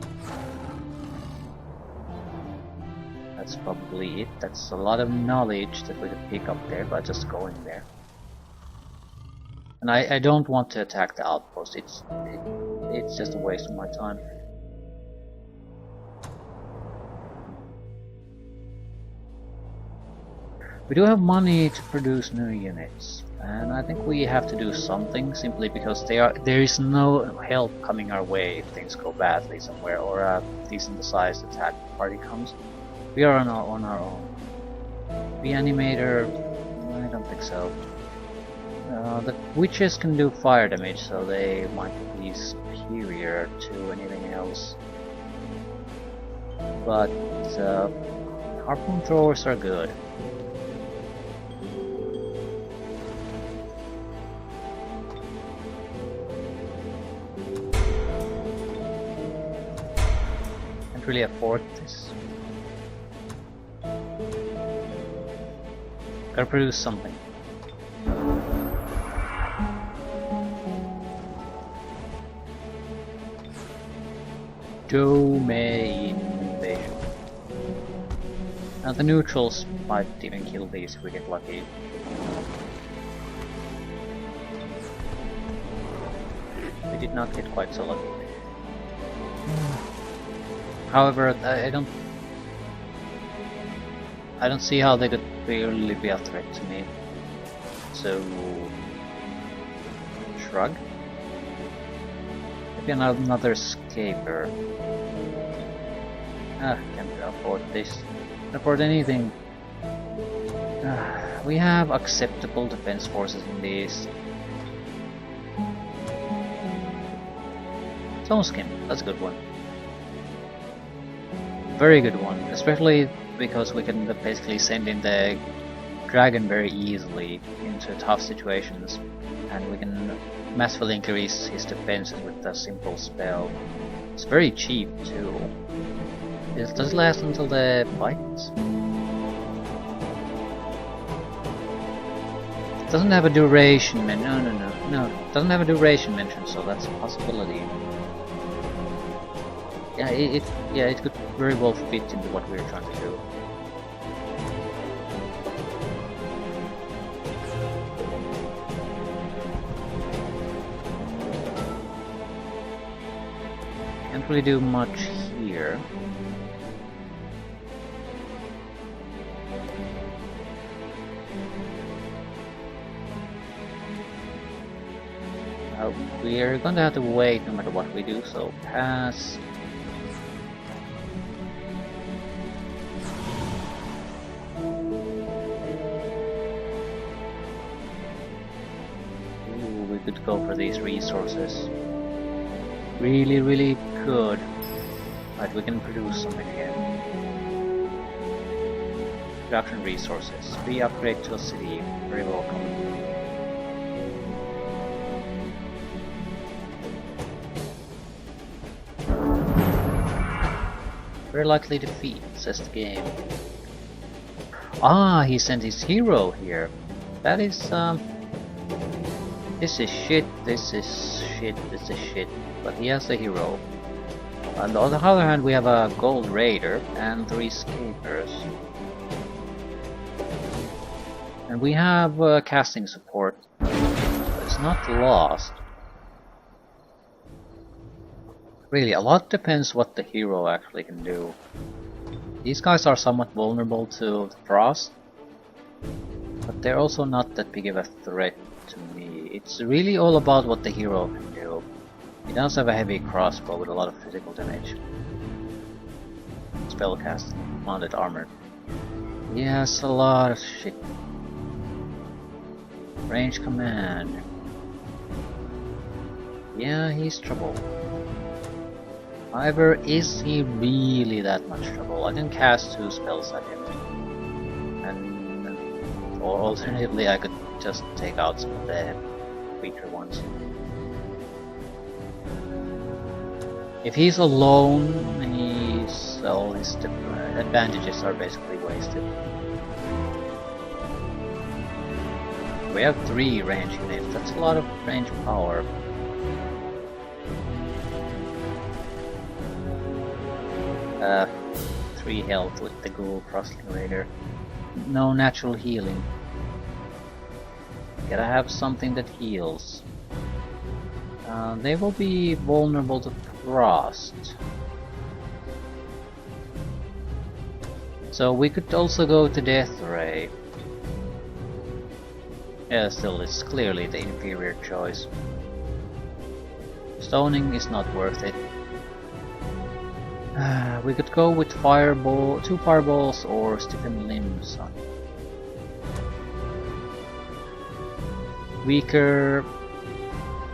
That's probably it. That's a lot of knowledge that we could pick up there by just going there. And I don't want to attack the outpost. It's just a waste of my time. We do have money to produce new units, and I think we have to do something simply because there is no help coming our way if things go badly somewhere or a decent sized attack party comes. We are on our own. Reanimator, I don't think so. The witches can do fire damage, so they might be superior to anything else. But harpoon throwers are good. Can't really afford this. Gotta produce something. Domain invasion. Now the neutrals might even kill these if we get lucky. We did not get quite so lucky. However, I don't see how they could really be a threat to me. So shrug. Maybe another escaper. Can't afford this. Can't afford anything. We have acceptable defense forces in these. Stone skin, that's a good one. Very good one, especially because we can basically send in the dragon very easily into tough situations, and we can massively increase his defenses with a simple spell. It's very cheap too. Does it last until the fight? It doesn't have a duration no. It doesn't have a duration mentioned, so that's a possibility. Yeah, it could very well fit into what we're trying to do. Can't really do much here. We're going to have to wait no matter what we do, so pass. Ooh, we could go for these resources. Really could. Right, we can produce something again. Production resources. Free upgrade to a city. Very welcome. Very likely defeat, says the game. Ah, he sent his hero here. That is, this is shit, this is shit. But he has a hero. On the other hand, we have a gold raider and 3 escapers. And we have casting support. It's not lost. Really, a lot depends what the hero actually can do. These guys are somewhat vulnerable to the frost, But they're also not that big of a threat to me. It's really all about what the hero can do. He does have a heavy crossbow with a lot of physical damage. Spellcasting, mounted armor. He has a lot of shit. Range command. Yeah, he's trouble. However, is he really that much trouble? I can cast 2 spells at him. And or alternatively I could just take out some of the weaker ones. If he's alone, all his advantages are basically wasted. We have 3 range units, that's a lot of range power. Uh, 3 health with the ghoul crossing raider. No natural healing. Gotta have something that heals. They will be vulnerable to frost. So we could also go to Death Ray. Yeah, still, it's clearly the inferior choice. Stoning is not worth it. We could go with fireball, 2 fireballs or stiffen limbs on. Weaker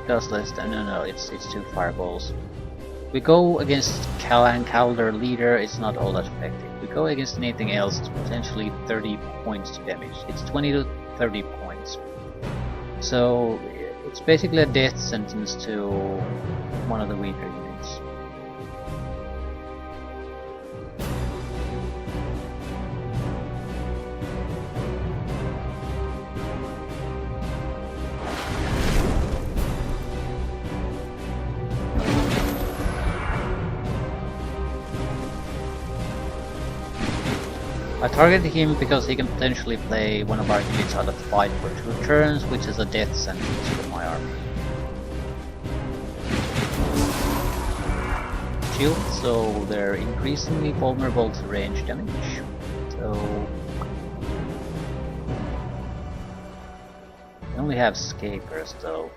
does less than no, it's 2 fireballs. We go against Calder leader, it's not all that effective. We go against anything else, it's potentially 30 points to damage. It's 20 to 30 points. So it's basically a death sentence to one of the weaker units. I targeted him because he can potentially play one of our units out of the fight for 2 turns, which is a death sentence for my army. Shield, so they're increasingly vulnerable to range damage. So we only have Scapers though.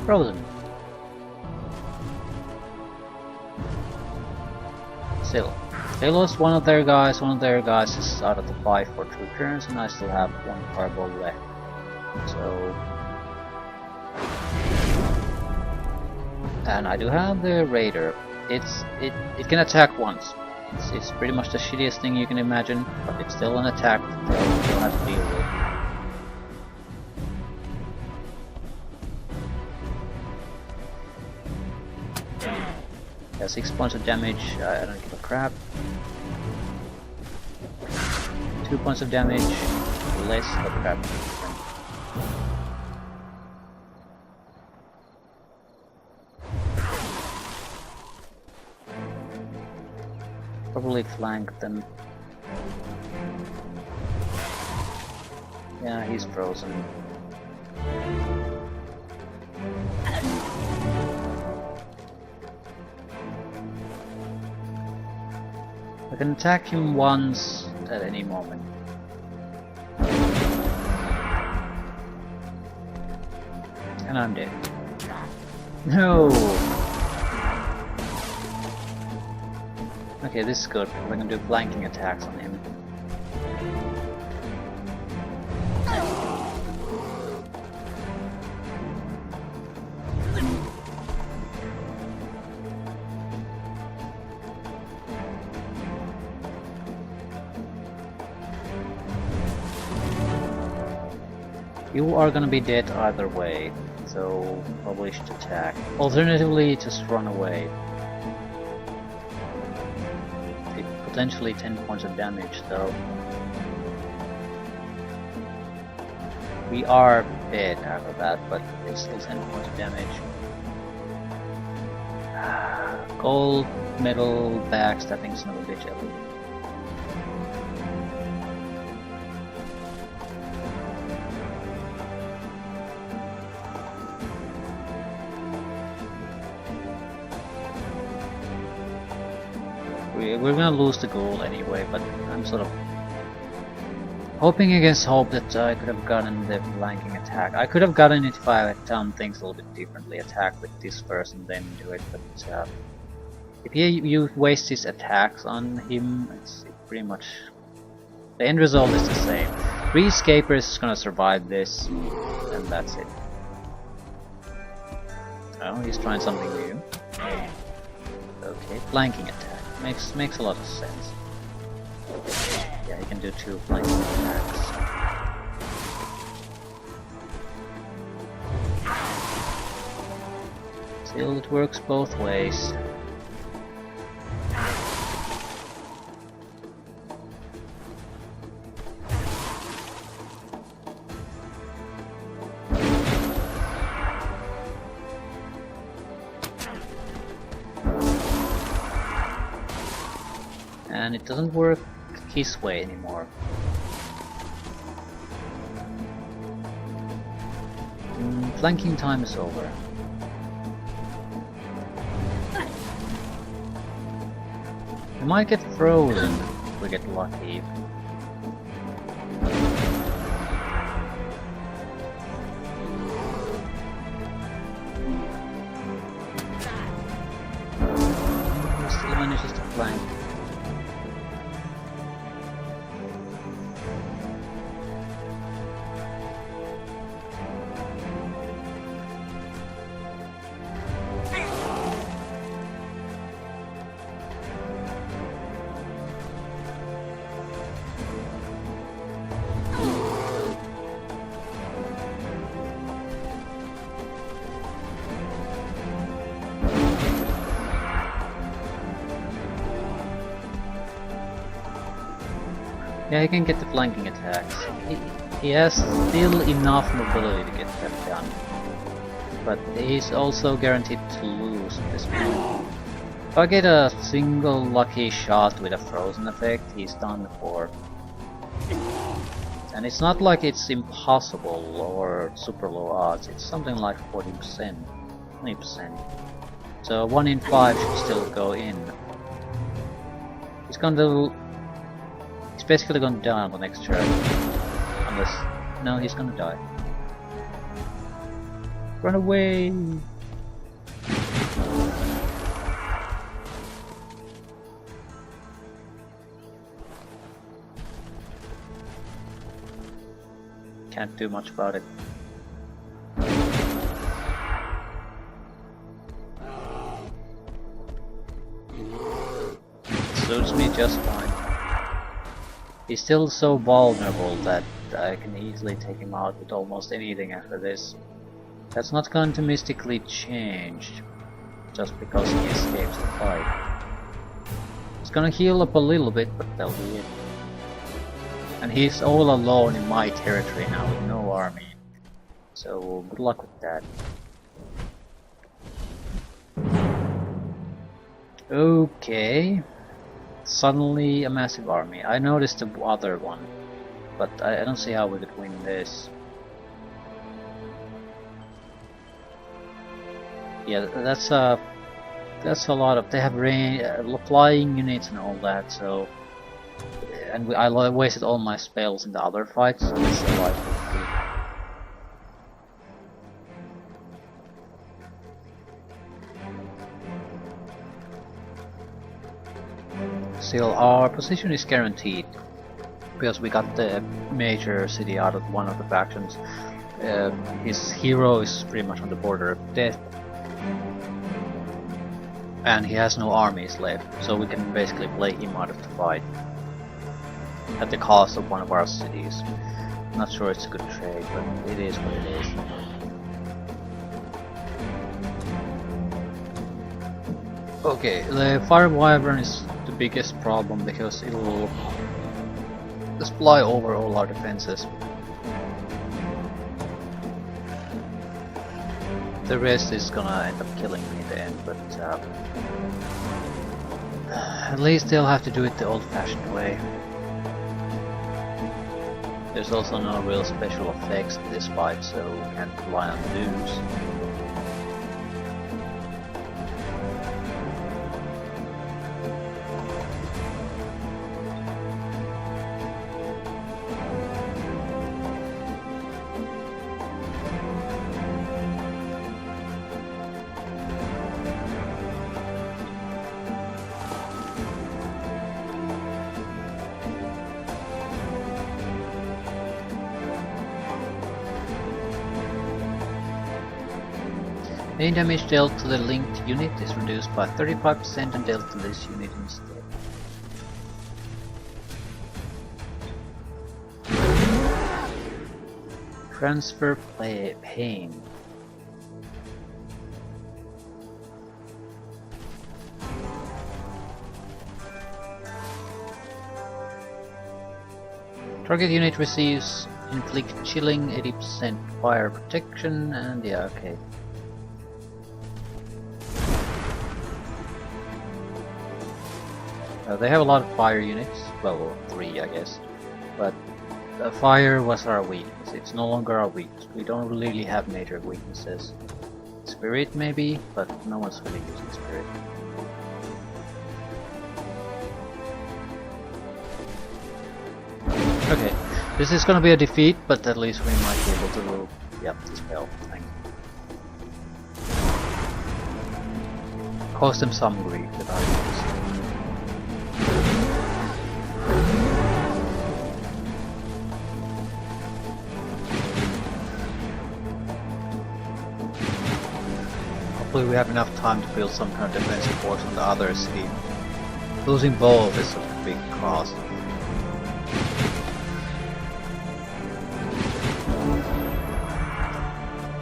Frozen. Still. They lost one of their guys is out of the fight for 2 turns, and I still have 1 fireball left. So... And I do have the Raider. It can attack once. It's pretty much the shittiest thing you can imagine, but it's still an attack that they'll have to deal with. Yeah, 6 points of damage, I don't give a crap. 2 points of damage, less of a crap. Probably flank them. Yeah, he's frozen. I can attack him once at any moment. And I'm dead. No! Okay, this is good. We're gonna do flanking attacks on him. You are gonna be dead either way, so probably should attack. Alternatively, just run away. Potentially 10 points of damage though. We are dead after that, but it's still 10 points of damage. Gold, metal, backstabbing son of a bitch. We're gonna lose the goal anyway, but I'm sort of hoping against hope that I could have gotten the flanking attack. I could have gotten it if I had done things a little bit differently, attack with this first and then do it, but if you waste his attacks on him, it's pretty much... the end result is the same. 3 escapers is gonna survive this, and that's it. Oh, he's trying something new. Okay, flanking attack. Makes a lot of sense. Yeah, you can do 2 flanking attacks. Still, it works both ways. And it doesn't work his way anymore. Flanking time is over. We might get frozen if we get lucky. Still manages to flank. Yeah, he can get the flanking attacks. He has still enough mobility to get that done. But he's also guaranteed to lose at this point. If I get a single lucky shot with a frozen effect, he's done for. And it's not like it's impossible or super low odds, it's something like 40%, 20%. So 1 in 5 should still go in. He's gonna... he's basically gonna die on the next turn. Unless... no, he's gonna die. Run away! Can't do much about it. Suits me just fine. He's still so vulnerable that I can easily take him out with almost anything after this. That's not going to mystically change just because he escapes the fight. He's gonna heal up a little bit, but that'll be it. And he's all alone in my territory now with no army. So good luck with that. Okay. Suddenly a massive army. I noticed the other one, but I don't see how we could win this. Yeah, that's a lot of. They have flying units and all that. So, and I wasted all my spells in the other fights. So it's a lot. Still, our position is guaranteed because we got the major city out of one of the factions. His hero is pretty much on the border of death, and he has no armies left, so we can basically play him out of the fight at the cost of one of our cities. Not sure it's a good trade, but it is what it is. Okay, the Fire Wyvern is the biggest problem because it will just fly over all our defenses. The rest is gonna end up killing me then, but at least they'll have to do it the old-fashioned way. There's also no real special effects in this fight, so we can't rely on dudes. Main damage dealt to the linked unit is reduced by 35% and dealt to this unit instead. Transfer pain. Target unit receives inflict chilling, 80% fire protection, and yeah, okay. They have a lot of fire units, well, 3 I guess, but fire was our weakness. It's no longer our weakness. We don't really have major weaknesses. Spirit maybe, but no one's really using spirit. Okay, this is gonna be a defeat, but at least we might be able to, yep, dispel. Thank you. Cause them some grief with our units. Hopefully we have enough time to build some kind of defensive force on the other city. Losing both is a big cost.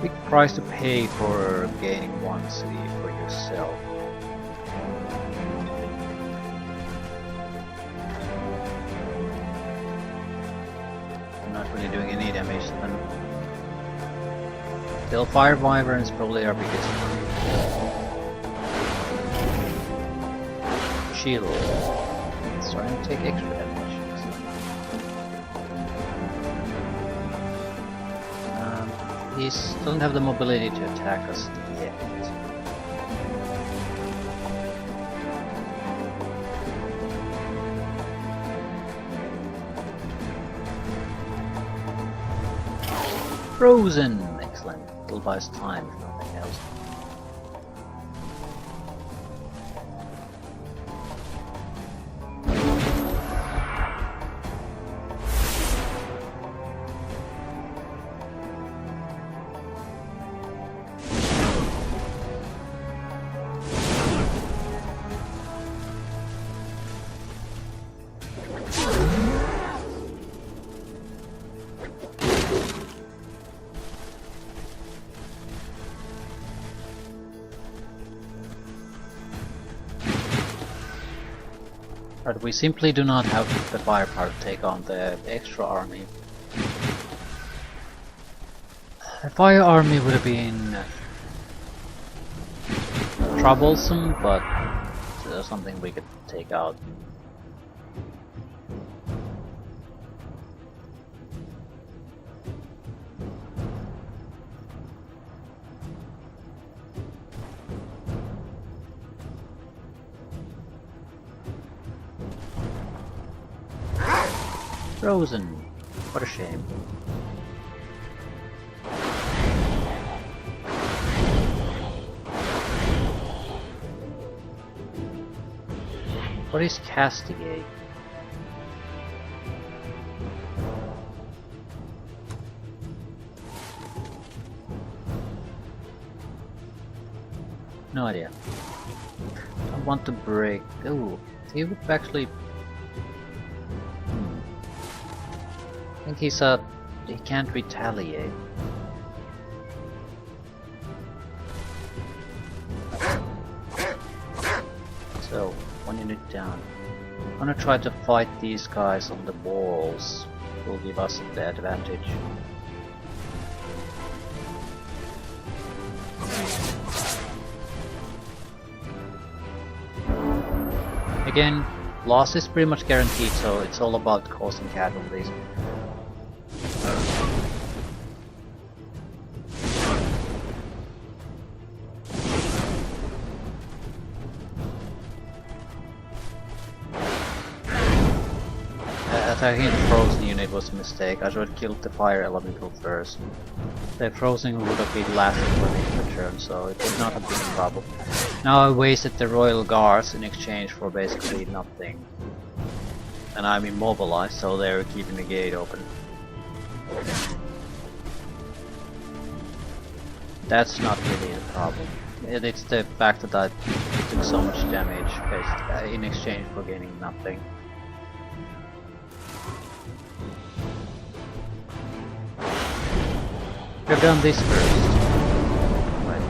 Big price to pay for gaining one city for yourself. I'm not really doing any damage to them. Still, Fire Wyvern is probably our biggest shield. It's starting to take extra damage. He doesn't have the mobility to attack us yet. Frozen! Excellent. It'll buy us time if nothing else. But we simply do not have the firepower to take on the extra army. A fire army would have been troublesome, but something we could take out. Frozen. What a shame. What is castigate? No idea. I want to break. Oh, he would actually. I think he can't retaliate. So, 1 unit down. I'm gonna try to fight these guys on the walls. It will give us the advantage. again, loss is pretty much guaranteed, so it's all about causing casualties. Attacking the frozen unit was a mistake. I should have killed the fire elemental first. The frozen would have been lasting for the turn, so it would not have been a problem. Now I wasted the royal guards in exchange for basically nothing. And I'm immobilized, so they're keeping the gate open. That's not really the problem. It's the fact that I took so much damage in exchange for gaining nothing. We've done this first. Right.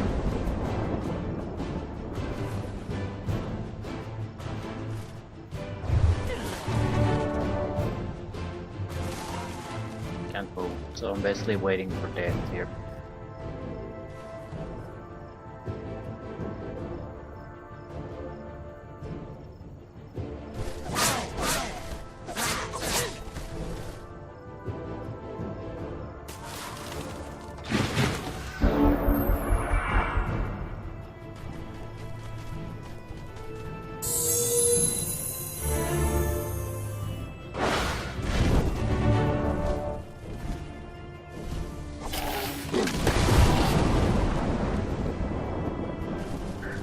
Can't move, so I'm basically waiting for death here.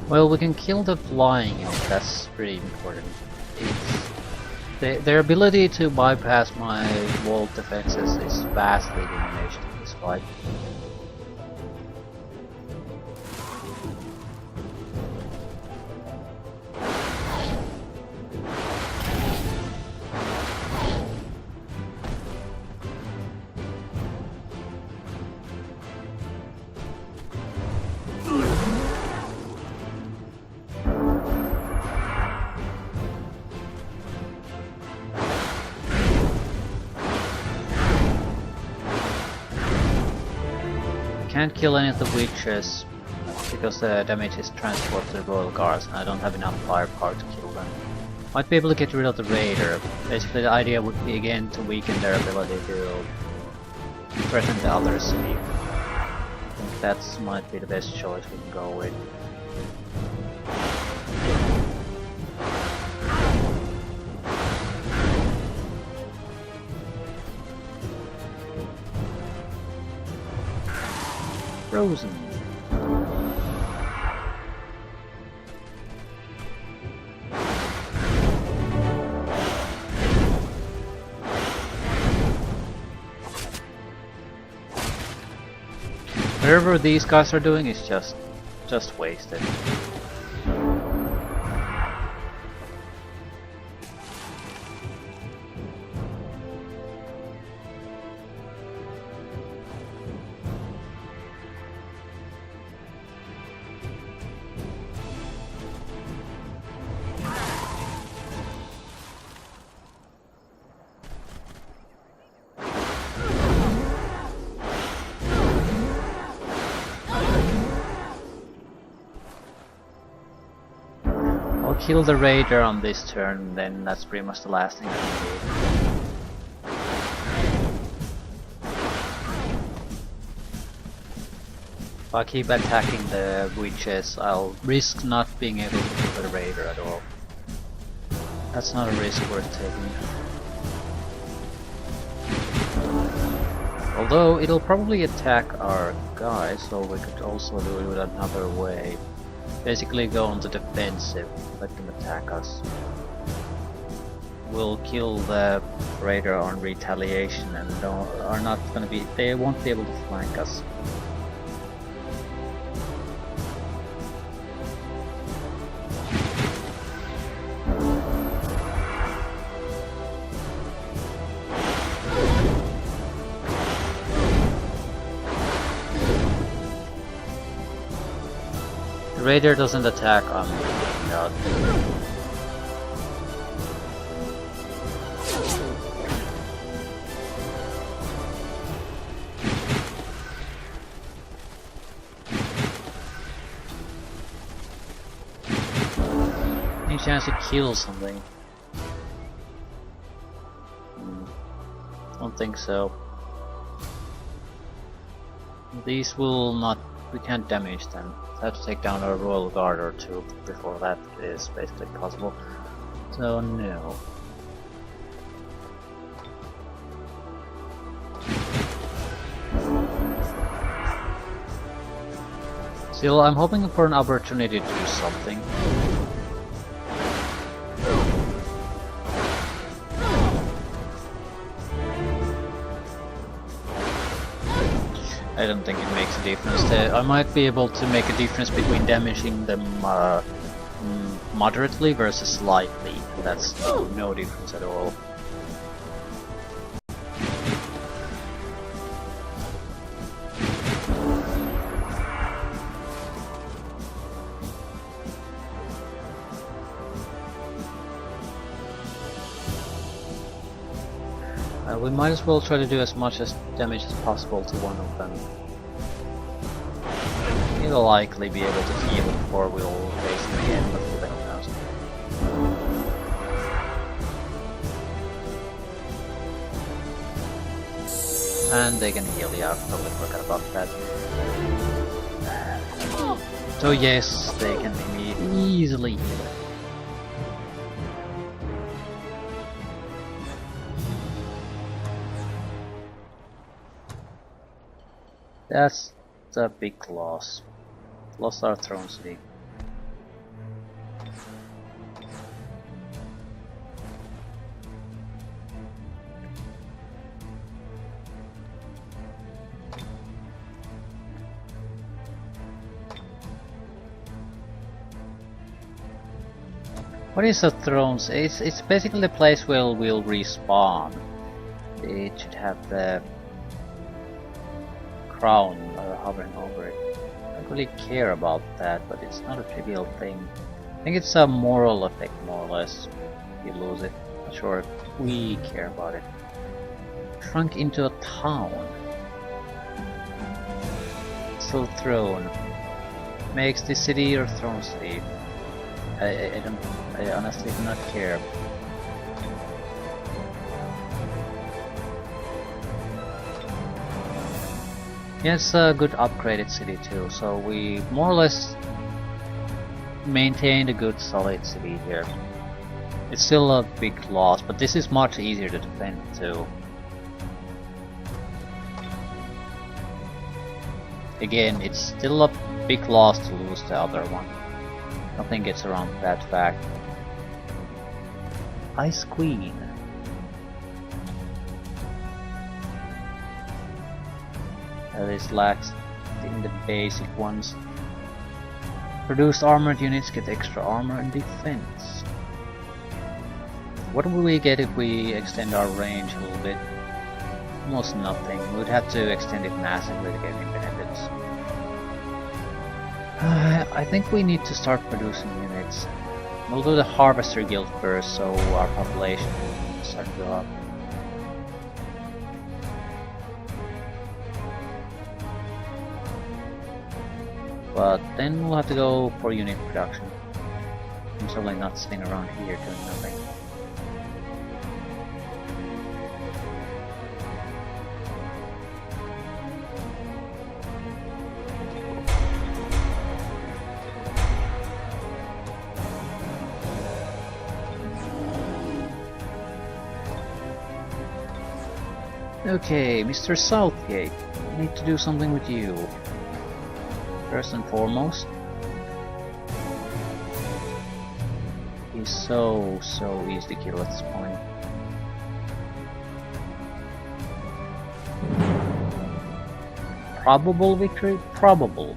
Well, we can kill the flying unit, that's pretty important. Their ability to bypass my wall defenses is vastly diminished in this fight. Can't kill any of the witches because the damage is transferred to the royal guards and I don't have enough firepower to kill them. Might be able to get rid of the raider. Basically the idea would be again to weaken their ability to threaten the other city. I think that might be the best choice we can go with. Frozen. Whatever these guys are doing is just wasted. Kill the raider on this turn, then that's pretty much the last thing I can do. If I keep attacking the witches, I'll risk not being able to kill the raider at all. That's not a risk worth taking. Although it'll probably attack our guy, so we could also do it another way. Basically go on the defensive, let them attack us. We'll kill the raider on retaliation and are not gonna be, they won't be able to flank us. The raider doesn't attack on God. Any chance to kill something? Don't think so. These will not... we can't damage them. I have to take down a royal guard or two before that is basically possible. So no. Still, I'm hoping for an opportunity to do something. I don't think it makes a difference. I might be able to make a difference between damaging them moderately versus slightly. That's no difference at all. We might as well try to do as much damage as possible to one of them. He'll likely be able to heal before we'll face him again, but who the hell knows. And they can heal, yeah, I totally forgot about that. So yes, they can easily heal. That's a big loss. Lost our throne city. What is a throne city? It's basically the place where we'll respawn. It should have the crown hovering over it. I don't really care about that, but it's not a trivial thing. I think it's a moral effect, more or less. You lose it. Not sure if we care about it. Shrunk into a town. Still throne. Makes the city your throne city. I honestly do not care. Yeah, it's a good upgraded city too, so we more or less maintained a good solid city here. It's still a big loss, but this is much easier to defend too. Again, it's still a big loss to lose the other one. Nothing gets around that fact. Ice Queen. This lacks in the basic ones. Produced armored units get extra armor and defense. What will we get if we extend our range a little bit? Almost nothing. We'd have to extend it massively to get independence. I think we need to start producing units. We'll do the Harvester Guild first, so our population will start to go up. But then we'll have to go for unit production. I'm certainly not sitting around here doing nothing. Okay, Mr. Southgate, I need to do something with you. First and foremost, he's so easy to kill at this point. Probable victory? Probable.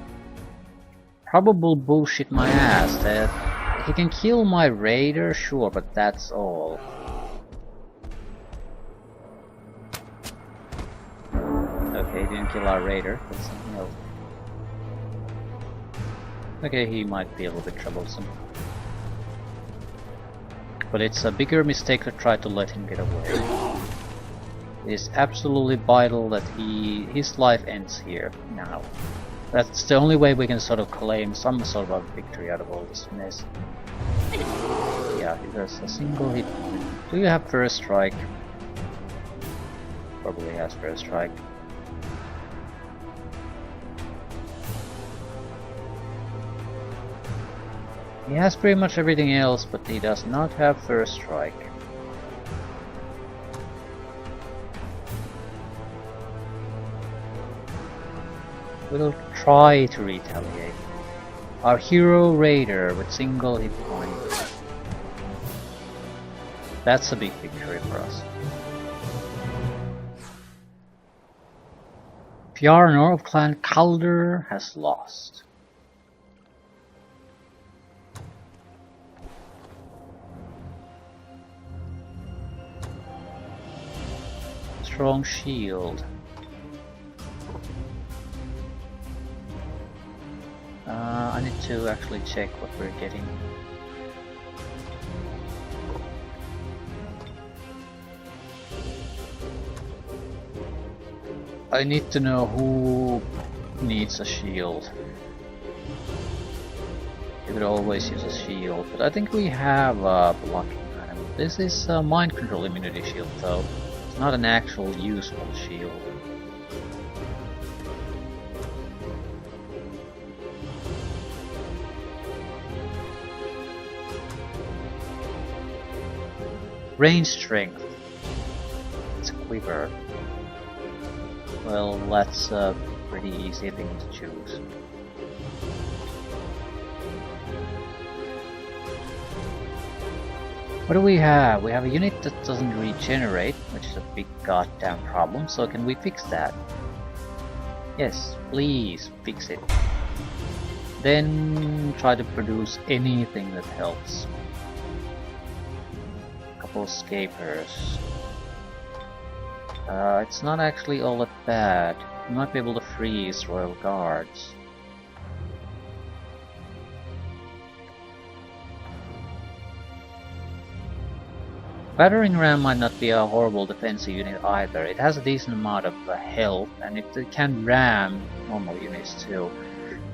Probable bullshit my ass. That he can kill my raider, sure, but that's all. Okay, he didn't kill our raider, but something else. Okay, he might be a little bit troublesome. But it's a bigger mistake to try to let him get away. It is absolutely vital that his life ends here, now. That's the only way we can sort of claim some sort of victory out of all this mess. he has a single hit point. Do you have first strike? Probably has first strike. He has pretty much everything else, but he does not have first strike. We'll try to retaliate. Our hero raider with single hit point. That's a big victory for us. Fjarnor of Clan Calder has lost. Strong shield. I need to actually check what we're getting. I need to know who needs a shield. You could always use a shield, but I think we have a blocking item. This is a mind control immunity shield though. It's not an actual useful shield. Range strength. It's a quiver. Well, that's a pretty easy thing to choose. What do we have? We have a unit that doesn't regenerate, which is a big goddamn problem, so can we fix that? Yes, please fix it. Then try to produce anything that helps. Couple escapers. It's not actually all that bad. You might be able to freeze royal guards. Battering ram might not be a horrible defensive unit either. It has a decent amount of health, and it can ram normal units too.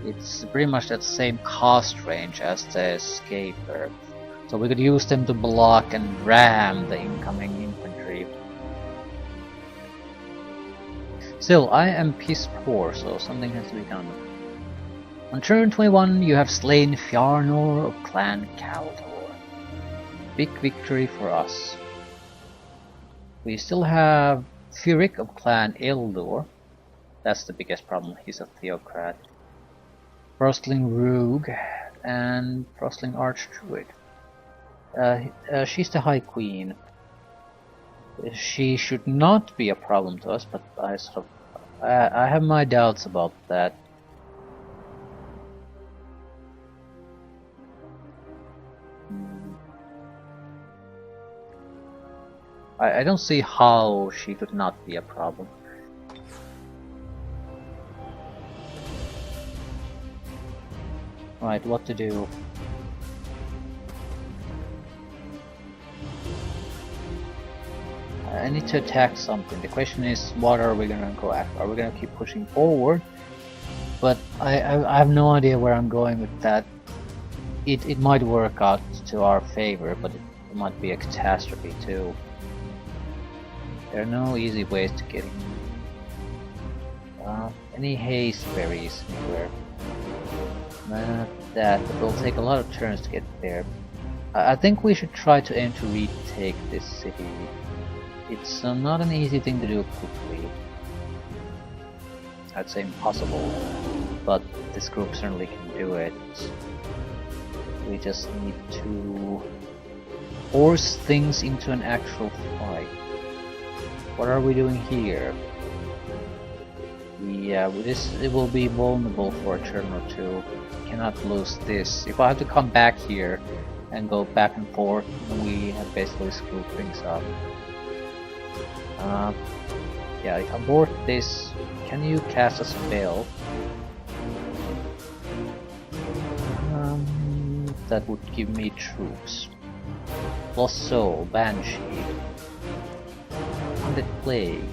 It's pretty much at the same cost range as the escaper. So we could use them to block and ram the incoming infantry. Still, I am piss poor, so something has to be done. On turn 21, you have slain Fjarnor of Clan Caldor. Big victory for us. We still have Furik of Clan Eldor. That's the biggest problem, he's a theocrat. Frostling Rogue and Frostling Archdruid. She's the High Queen. She should not be a problem to us, but I have my doubts about that. I don't see how she could not be a problem. Right, what to do? I need to attack something. The question is, what are we gonna go after? Are we gonna keep pushing forward? But I have no idea where I'm going with that. It might work out to our favor, but it might be a catastrophe too. There are no easy ways to get any haste berries anywhere. Not that, but it'll take a lot of turns to get there. I think we should try to aim to retake this city. It's not an easy thing to do quickly. I'd say impossible, but this group certainly can do it. We just need to force things into an actual fight. What are we doing here? Yeah, it will be vulnerable for a turn or two. We cannot lose this. If I have to come back here and go back and forth, we have basically screwed things up. Yeah, abort this. Can you cast a spell? That would give me troops. Lost Soul, Banshee. Undead Plague.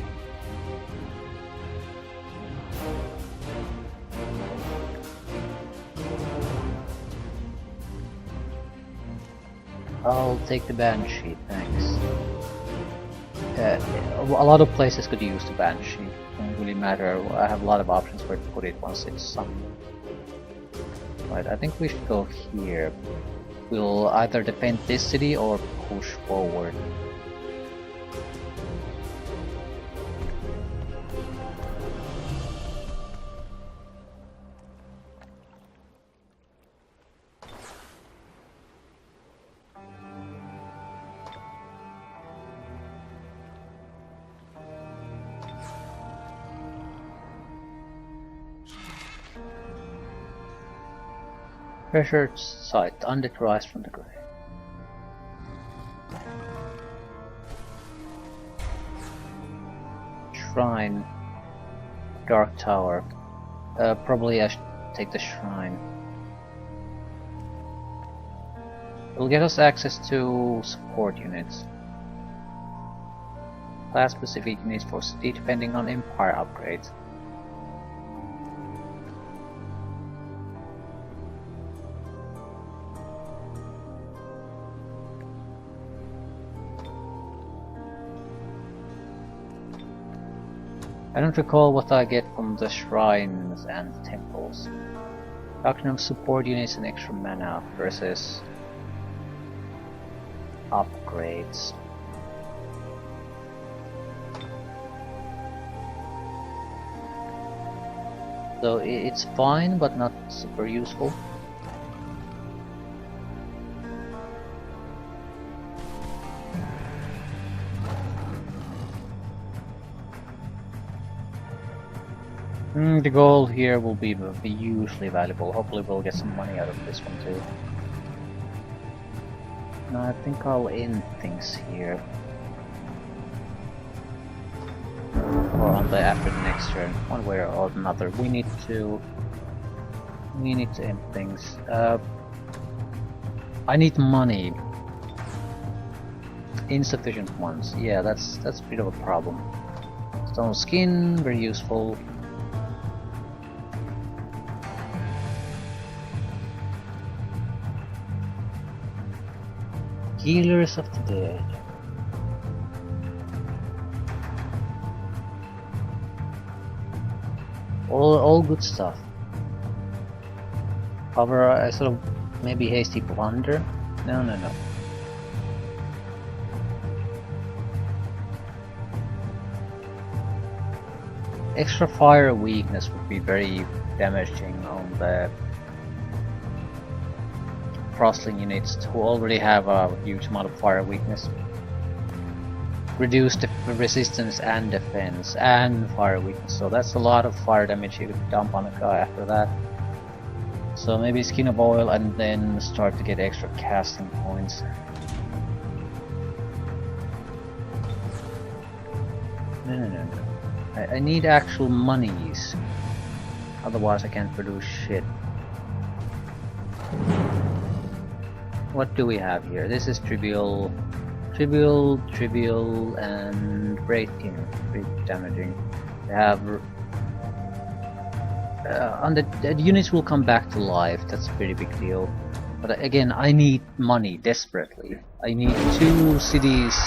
I'll take the Banshee, thanks. A lot of places could use the Banshee. Don't really matter. I have a lot of options where to put it once it's summoned. Right, I think we should go here. We'll either defend this city or push forward. Treasured site, undead rise from the grave. Shrine, Dark Tower. Probably I should take the shrine. It'll get us access to support units. Class specific units for city depending on empire upgrades. I don't recall what I get from the shrines and temples. Doctrine of support units and extra mana versus upgrades. So it's fine, but not super useful. The gold here will be hugely valuable. Hopefully we'll get some money out of this one too. No, I think I'll end things here. Or on the after the next turn, one way or another. We need to end things. I need money. Insufficient ones. Yeah, that's a bit of a problem. Stone skin, very useful. Healers of the Dead. All good stuff. However, I sort of maybe hasty blunder. No. Extra fire weakness would be very damaging on the Frostling units who already have a huge amount of fire weakness. Reduce the resistance and defense and fire weakness, so that's a lot of fire damage you could dump on a guy after that. So maybe Skin of Oil and then start to get extra casting points. No. I need actual monies, otherwise I can't produce shit. What do we have here? This is trivial, and breaking, pretty damaging. They have the units will come back to life. That's a pretty big deal. But again, I need money desperately. I need 2 cities,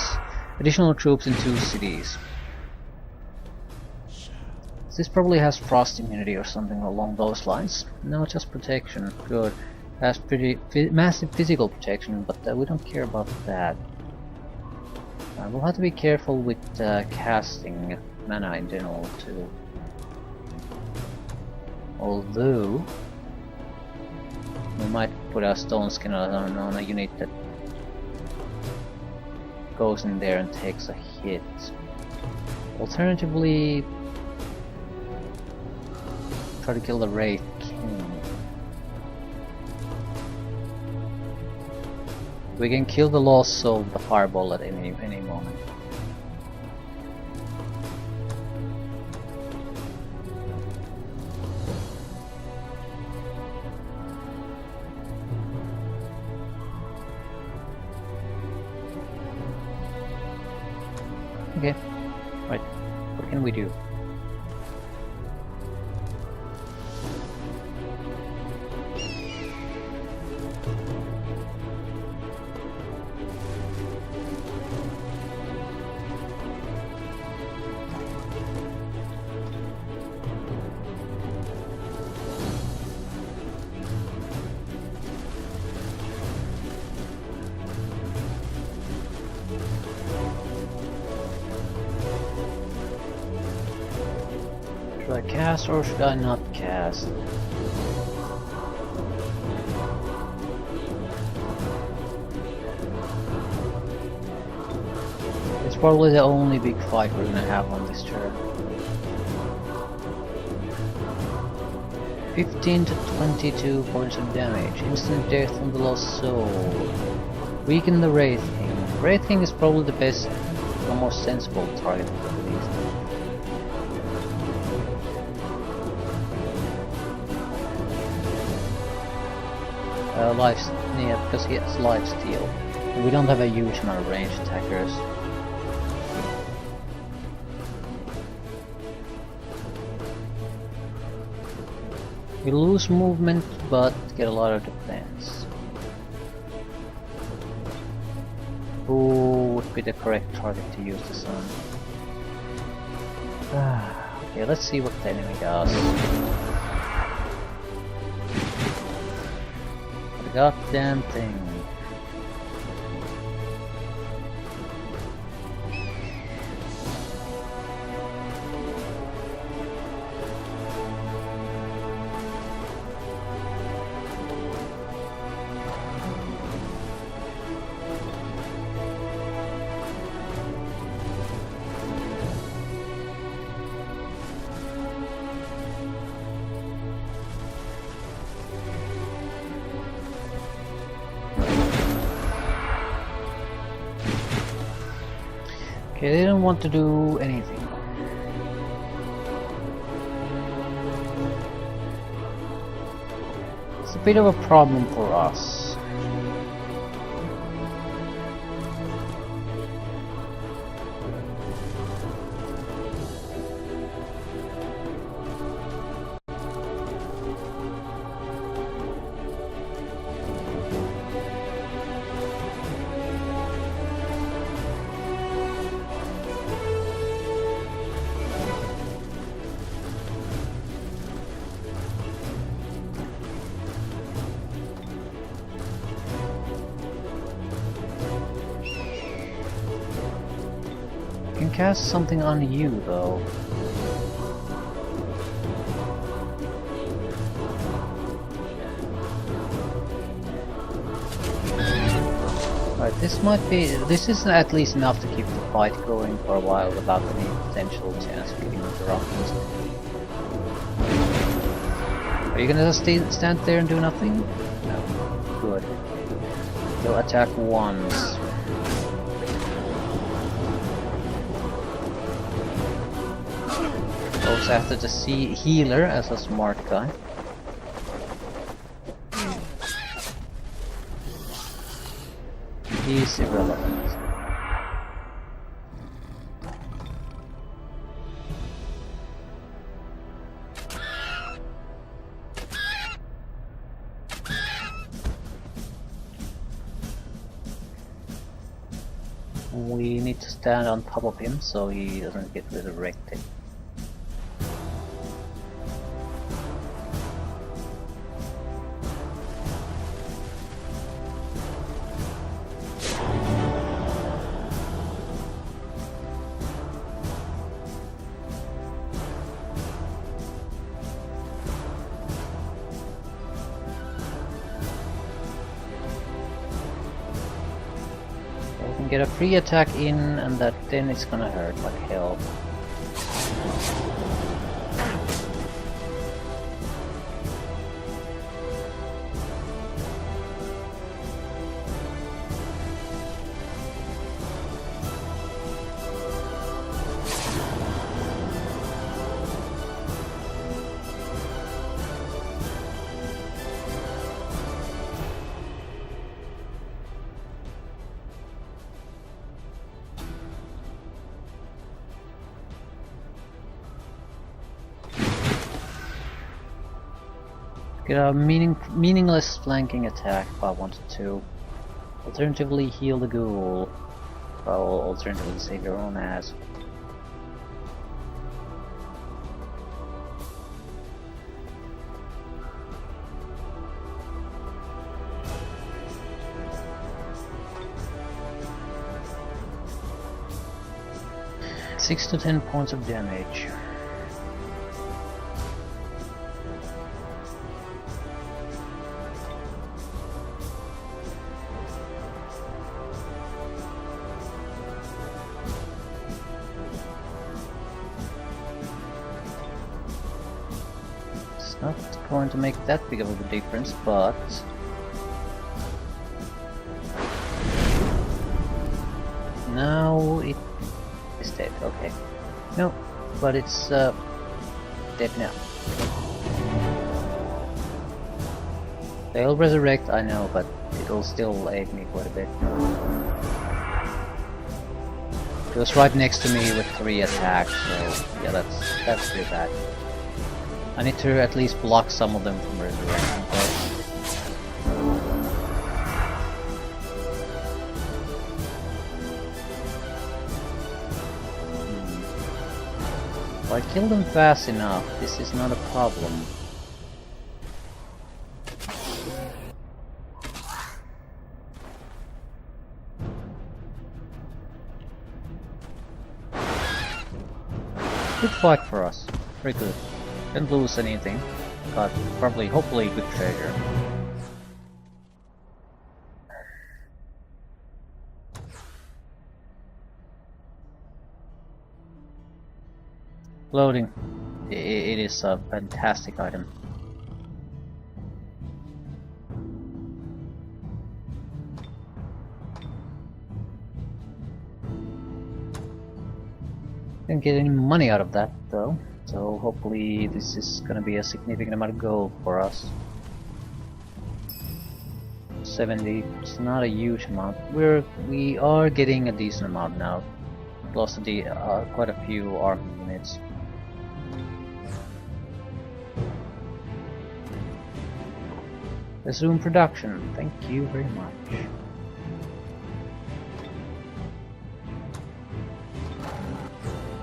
additional troops in 2 cities. This probably has frost immunity or something along those lines. No, just protection. Good. Has pretty massive physical protection, but we don't care about that. We'll have to be careful with casting mana in general too. Although we might put our stone skin on a unit that goes in there and takes a hit. Alternatively, try to kill the Wraith King. We can kill the Lost Soul with the Fireball at any moment. Okay, right, what can we do? Should I cast or should I not cast? It's probably the only big fight we're gonna have on this turn. 15 to 22 points of damage. Instant death on the lost soul. Weaken the Wraith King. Wraith King is probably the best or most sensible target for these. Yeah, because he has lifesteal. And we don't have a huge amount of ranged attackers. We lose movement, but get a lot of defense. Who would be the correct target to use the sun? Okay, let's see what the enemy does. The goddamn thing. Okay, they don't want to do anything. It's a bit of a problem for us. I can cast something on you though. Right, this is at least enough to keep the fight going for a while without any potential chance of getting interrupted. Are you gonna stand there and do nothing? No. Good. You'll attack once. Goes after the healer as a smart guy. He's irrelevant. We need to stand on top of him so he doesn't get resurrected. Get a free attack in, and then it's gonna hurt like hell. Get a meaningless flanking attack if I wanted to. Alternatively, heal the ghoul. Well, alternatively, save your own ass. Six to 10 points of damage. going to make that big of a difference, but now it is dead. Okay, no, but it's dead now. They'll resurrect, I know, but it'll still aid me quite a bit. It was right next to me with 3 attacks, so yeah, that's pretty bad. I need to at least block some of them from resurrecting first. If I kill them fast enough, this is not a problem. Good fight for us. Very good. Didn't lose anything. Got probably, hopefully, good treasure. Loading. It is a fantastic item. Didn't get any money out of that though, so hopefully this is gonna be a significant amount of gold for us. 70, it's not a huge amount. We are getting a decent amount now. Lost quite a few army units. Resume production. Thank you very much.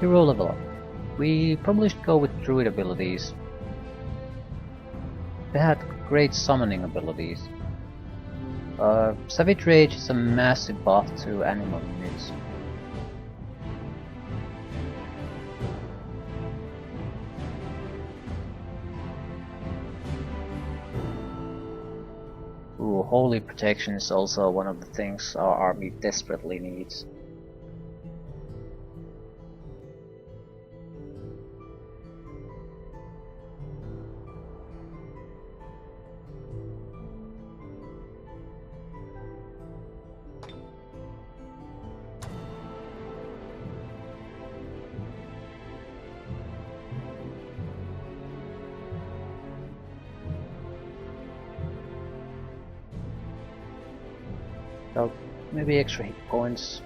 Hero level up. We probably should go with druid abilities. They had great summoning abilities. Savage Rage is a massive buff to animal units. Ooh, Holy Protection is also one of the things our army desperately needs. So maybe extra hit points.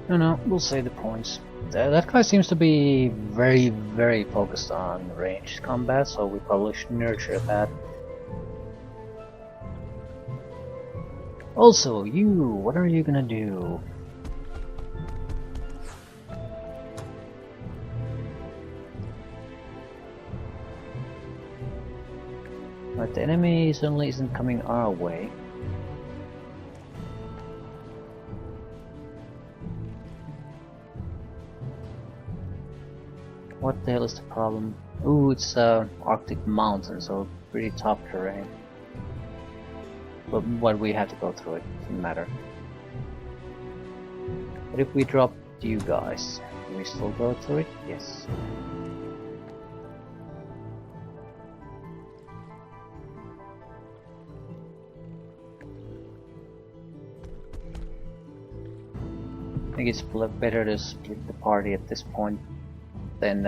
No, we'll save the points. That guy seems to be very focused on ranged combat, so we probably should nurture that. Also, you, what are you gonna do? Right, the enemy certainly isn't coming our way. What the hell is the problem? Ooh, it's Arctic mountain, so pretty tough terrain. But we have to go through it, doesn't matter. But if we drop you guys, can we still go through it? Yes. I think it's better to split the party at this point. Then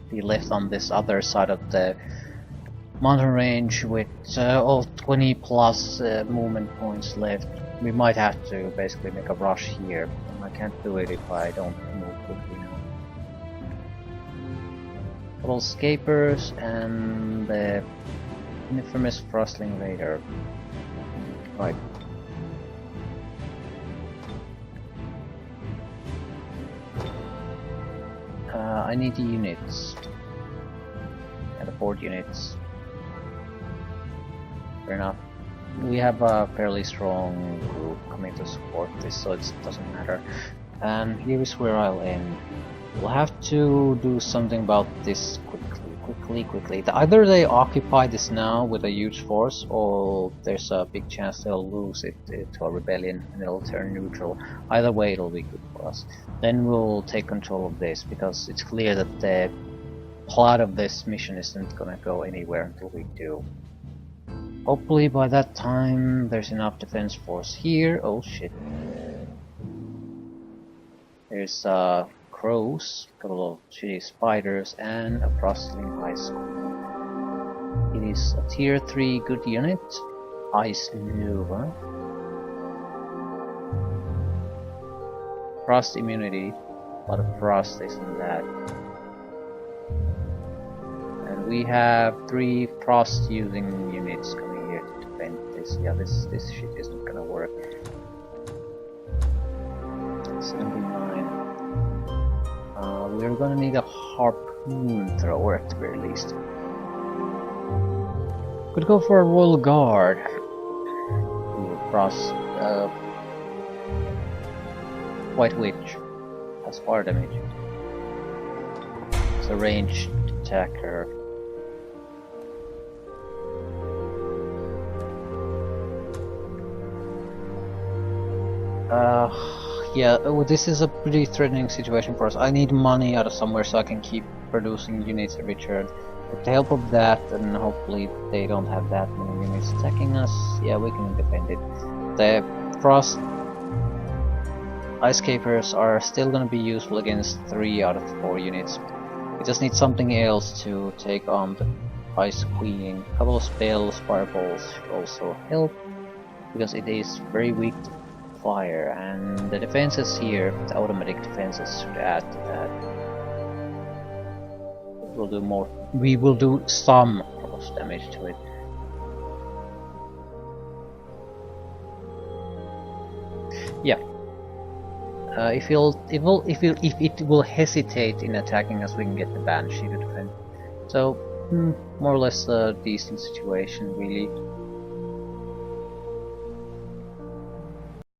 be left on this other side of the mountain range with all 20 plus movement points left. We might have to basically make a rush here. I can't do it if I don't move quickly now. Couple escapers and the infamous Frostling Raider. Right. I need the units. And the board units. Fair enough. We have a fairly strong group coming to support this, so it doesn't matter. And here is where I'll end. We'll have to do something about this quickly. Either they occupy this now with a huge force, or there's a big chance they'll lose it to a rebellion and it'll turn neutral. Either way, it'll be good for us. Then we'll take control of this, because it's clear that the plot of this mission isn't gonna go anywhere until we do. Hopefully by that time there's enough defense force here. Oh shit. There's crows, a couple of shitty spiders, and a rustling high school. It is a tier 3 good unit. Ice Nova. Frost immunity. A lot of frost isn't that. And we have 3 frost using units coming here to defend this. Yeah, this shit isn't gonna work. 79. We're gonna need a harpoon thrower at the very least. Could go for a royal guard. Frost White Witch has fire damage. It's a ranged attacker. Yeah, this is a pretty threatening situation for us. I need money out of somewhere so I can keep producing units every turn. With the help of that, and hopefully they don't have that many units attacking us, yeah, we can defend it. The frost ice capers are still gonna be useful against 3 out of 4 units. We just need something else to take on the ice queen. A couple of spells, fireballs should also help, because it is very weak to fire, and the defenses here, the automatic defenses, should add to that. We'll do more. We will do some frost damage to it. Yeah. If it will hesitate in attacking us, we can get the Banshee to defend. So more or less a decent situation, really.